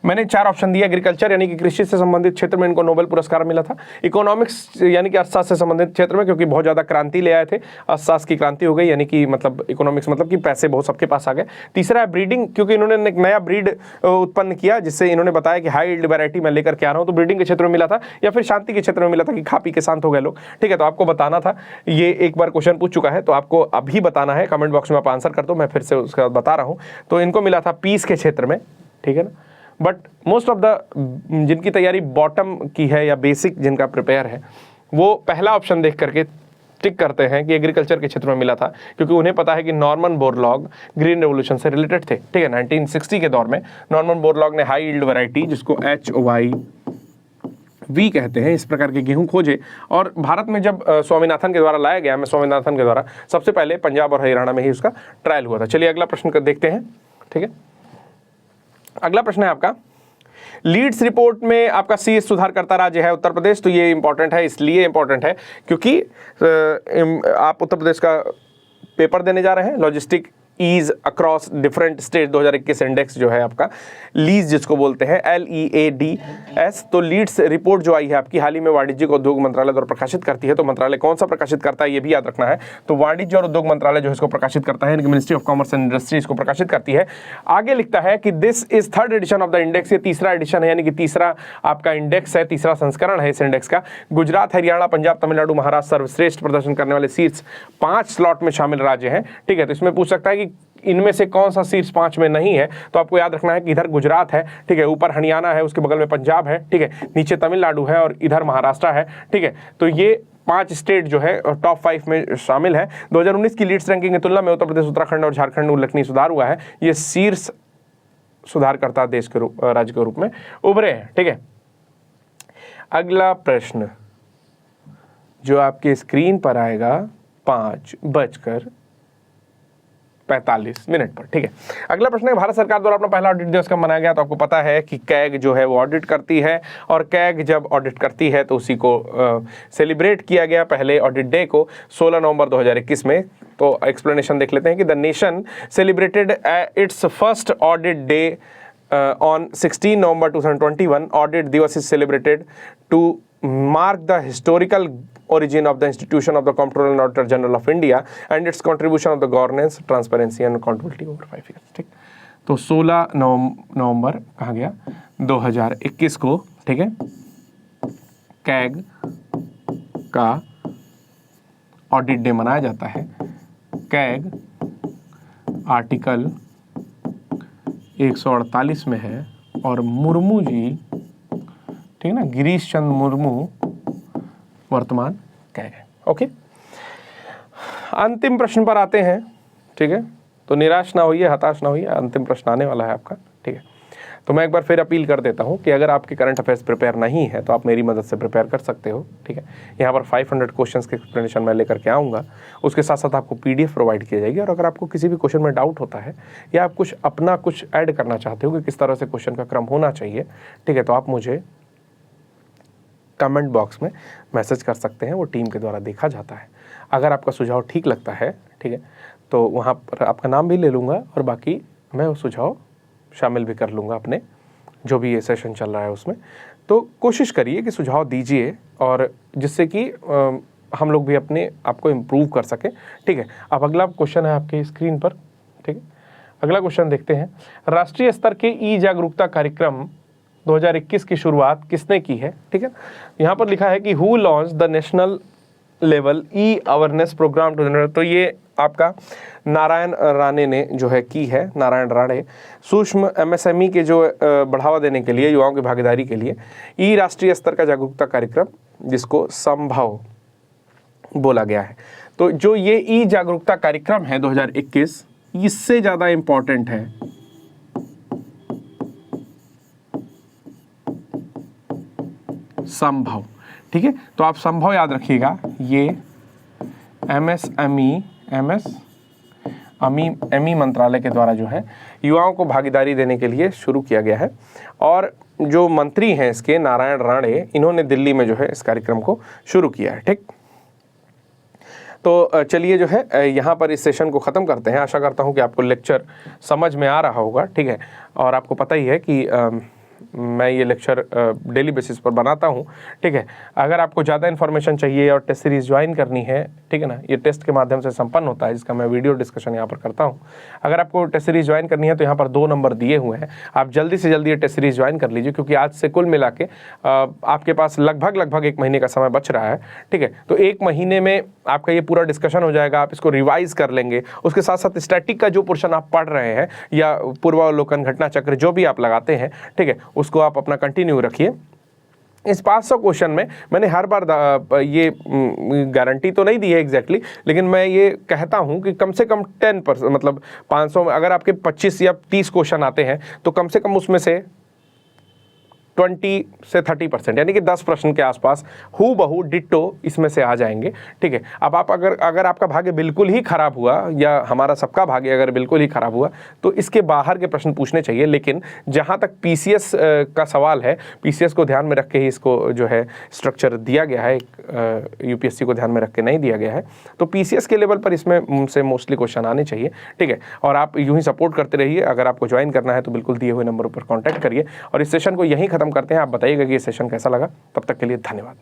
A: मैंने 4 ऑप्शन दिए। एग्रीकल्चर यानी कि कृषि से संबंधित क्षेत्र में इनको नोबेल पुरस्कार मिला था। इकोनॉमिक्स यानी कि अर्थशास्त्र से संबंधित क्षेत्र में, क्योंकि बहुत ज़्यादा क्रांति ले आए थे, अर्थशास्त्र की क्रांति हो गई, यानी कि मतलब इकोनॉमिक्स मतलब कि पैसे बहुत सबके पास आ गए। तीसरा है ब्रीडिंग, क्योंकि इन्होंने एक नया ब्रीड उत्पन्न किया जिससे इन्होंने बताया कि हाई यील्ड वैरायटी मैं लेकर के आ रहा हूँ, तो ब्रीडिंग के क्षेत्र में मिला था। या फिर शांति के क्षेत्र में मिला था कि खा पी के शांत हो गए लोग। ठीक है, तो आपको बताना था। ये एक बार क्वेश्चन पूछ चुका है तो आपको अभी बताना है, कमेंट बॉक्स में आप आंसर कर दो, मैं फिर से उसका बता रहा हूँ। तो इनको मिला था पीस के क्षेत्र में, ठीक है ना। बट मोस्ट ऑफ द जिनकी तैयारी बॉटम की है या बेसिक जिनका प्रिपेयर है, वो पहला ऑप्शन देख करके टिक करते हैं कि एग्रीकल्चर के क्षेत्र में मिला था, क्योंकि उन्हें पता है कि नॉर्मन बोरलॉग ग्रीन रेवोल्यूशन से रिलेटेड थे। ठीक है, 1960 के दौर में नॉर्मन बोरलॉग ने हाई यील्ड वैरायटी, जिसको HYV कहते हैं, इस प्रकार के गेहूं खोजे। और भारत में जब स्वामीनाथन के द्वारा लाया गया, मैं स्वामीनाथन के द्वारा, सबसे पहले पंजाब और हरियाणा में ही उसका ट्रायल हुआ था। चलिए अगला प्रश्न देखते हैं। ठीक है, अगला प्रश्न है आपका, लीड्स रिपोर्ट में आपका शीर्ष सुधारकर्ता राज्य है उत्तर प्रदेश। तो ये इंपॉर्टेंट है, इसलिए इंपॉर्टेंट है क्योंकि आप उत्तर प्रदेश का पेपर देने जा रहे हैं, logistic ease across different state 2021 index जो है आपका, लीज जिसको बोलते हैं, LEADS। तो लीड्स रिपोर्ट जो आई है आपकी, हाल ही में वाणिज्यिक उद्योग मंत्रालय द्वारा प्रकाशित करती है। तो मंत्रालय कौन सा प्रकाशित करता है ये भी याद रखना है। तो वाणिज्य और उद्योग मंत्रालय जो है इसको प्रकाशित करता है, Ministry of Commerce and Industry इसको प्रकाशित करती है। आगे लिखता है कि this is 3rd edition of the index, ये तीसरा एडिशन है, यानी कि तीसरा आपका इंडेक्स है, तीसरा संस्करण है इस इंडेक्स का। गुजरात, हरियाणा, पंजाब, तमिलनाडु, महाराष्ट्र सर्वश्रेष्ठ प्रदर्शन करने वाले शीर्ष 5 स्लॉट में शामिल राज्य हैं। ठीक है, तो इसमें पूछ सकता है कि इनमें से कौन सा शीर्ष 5 में नहीं है। तो आपको याद रखना है कि इधर गुजरात है, ठीक है, ऊपर हरियाणा है, उसके बगल में पंजाब है, ठीक है, नीचे तमिलनाडु है और इधर महाराष्ट्र है। ठीक है, तो ये 5 स्टेट जो है टॉप 5 में शामिल है। 2019 की लीड्स रैंकिंग की तुलना में उत्तर प्रदेश, उत्तराखंड और झारखंड में उल्लेखनीय सुधार हुआ है। ये शीर्ष सुधारकर्ता देश के राज्य के रूप में उभरे हैं। ठीक है, अगला प्रश्न जो आपके स्क्रीन पर आएगा 5:45 पर। ठीक है, अगला प्रश्न है, भारत सरकार द्वारा अपना पहला ऑडिट दिवस कब मनाया गया। तो आपको पता है कि कैग जो है वो ऑडिट करती है, और कैग जब ऑडिट करती है तो उसी को सेलिब्रेट किया गया पहले ऑडिट डे को 16 नवंबर 2021 में। तो एक्सप्लेनेशन देख लेते हैं कि the nation celebrated its first audit day on 16 November 2021. Audit दिवस is celebrated to mark the historical origin of the institution of the Comptroller and Auditor General of India and its contribution of the governance, transparency and accountability over 5 years. ठीक, तो 16 नवंबर कहाँ गया 2021 को, ठीक है, CAG का audit day मनाया जाता है। कैग आर्टिकल 148 में है और मुर्मू जी, ठीक है ना, गिरीश चंद्र मुर्मू वर्तमान कैग है। ओके, अंतिम प्रश्न पर आते हैं। ठीक है, तो निराश ना होइए, हताश ना होइए, अंतिम प्रश्न आने वाला है आपका। ठीक है, तो मैं एक बार फिर अपील कर देता हूं कि अगर आपके करंट अफेयर्स प्रिपेयर नहीं है तो आप मेरी मदद से प्रिपेयर कर सकते हो। ठीक है, यहाँ पर 500 क्वेश्चंस के एक्सप्लेनेशन मैं लेकर के आऊँगा, उसके साथ साथ आपको PDF प्रोवाइड की जाएगी। और अगर आपको किसी भी क्वेश्चन में डाउट होता है या आप कुछ अपना कुछ ऐड करना चाहते हो कि किस तरह से क्वेश्चन का क्रम होना चाहिए, ठीक है, तो आप मुझे कमेंट बॉक्स में मैसेज कर सकते हैं, वो टीम के द्वारा देखा जाता है। अगर आपका सुझाव ठीक लगता है, ठीक है, तो वहाँ पर आपका नाम भी ले लूँगा और बाकी मैं वो सुझाव शामिल भी कर लूँगा अपने जो भी ये सेशन चल रहा है उसमें। तो कोशिश करिए कि सुझाव दीजिए, और जिससे कि हम लोग भी अपने आपको इम्प्रूव कर सकें। ठीक है, अब अगला क्वेश्चन है आपके स्क्रीन पर। ठीक है, अगला क्वेश्चन देखते हैं, राष्ट्रीय स्तर के ई जागरूकता कार्यक्रम 2021 की शुरुआत किसने की है। ठीक है, यहाँ पर लिखा है कि who launch the national level e awareness programme to. तो ये आपका नारायण राणे ने जो है की है, नारायण राणे, सूक्ष्म MSME के जो बढ़ावा देने के लिए, युवाओं की भागीदारी के लिए ई राष्ट्रीय स्तर का जागरूकता कार्यक्रम जिसको संभव बोला गया है। तो जो ये ई जागरूकता कार्यक्रम है 2021, इससे ज़्यादा इम्पोर्टेंट है संभव। ठीक है, तो आप संभव याद रखिएगा, ये MSME मंत्रालय के द्वारा जो है युवाओं को भागीदारी देने के लिए शुरू किया गया है। और जो मंत्री हैं इसके, नारायण राणे, इन्होंने दिल्ली में जो है इस कार्यक्रम को शुरू किया है। ठीक, तो चलिए जो है यहाँ पर इस सेशन को ख़त्म करते हैं। आशा करता हूँ कि आपको लेक्चर समझ में आ रहा होगा। ठीक है, और आपको पता ही है कि मैं ये लेक्चर डेली बेसिस पर बनाता हूँ, ठीक है। अगर आपको ज़्यादा इन्फॉर्मेशन चाहिए और टेस्ट सीरीज़ ज्वाइन करनी है, ठीक है ना, ये टेस्ट के माध्यम से संपन्न होता है, जिसका मैं वीडियो डिस्कशन यहाँ पर करता हूँ। अगर आपको टेस्ट सीरीज़ ज्वाइन करनी है तो यहाँ पर 2 नंबर दिए हुए हैं, आप जल्दी से जल्दी ये टेस्ट सीरीज़ ज्वाइन कर लीजिए, क्योंकि आज से कुल मिला के आपके पास लगभग 1 महीने का समय बच रहा है, ठीक है। तो 1 महीने में आपका ये पूरा डिस्कशन हो जाएगा, आप इसको रिवाइज कर लेंगे। उसके साथ साथ स्टैटिक का जो पोर्शन आप पढ़ रहे हैं या पूर्वावलोकन, घटना चक्र जो भी आप लगाते हैं, ठीक है, उसको आप अपना कंटिन्यू रखिए। इस 500 क्वेश्चन में मैंने हर बार ये गारंटी तो नहीं दी है एग्जैक्टली, लेकिन मैं ये कहता हूँ कि कम से कम 10%, मतलब 500 में अगर आपके 25 या 30 क्वेश्चन आते हैं तो कम से कम उसमें से 20 से 30%, यानी कि 10 प्रश्न के आसपास हूबहू डिट्टो इसमें से आ जाएंगे, ठीक है। अब आप अगर आपका भाग्य बिल्कुल ही खराब हुआ, या हमारा सबका भाग्य अगर बिल्कुल ही खराब हुआ, तो इसके बाहर के प्रश्न पूछने चाहिए। लेकिन जहाँ तक पीसीएस का सवाल है, पीसीएस को ध्यान में रख के ही इसको जो है स्ट्रक्चर दिया गया है, यूपीएससी को ध्यान में रख के नहीं दिया गया है। तो पीसीएस के लेवल पर इसमें से मोस्टली क्वेश्चन आने चाहिए, ठीक है। और आप यूँ ही सपोर्ट करते रहिए। अगर आपको ज्वाइन करना है तो बिल्कुल दिए हुए नंबरों पर कॉन्टैक्ट करिए। और इस सेशन को यहीं खत्म करते हैं। आप बताइएगा कि ये सेशन कैसा लगा। तब तक के लिए धन्यवाद।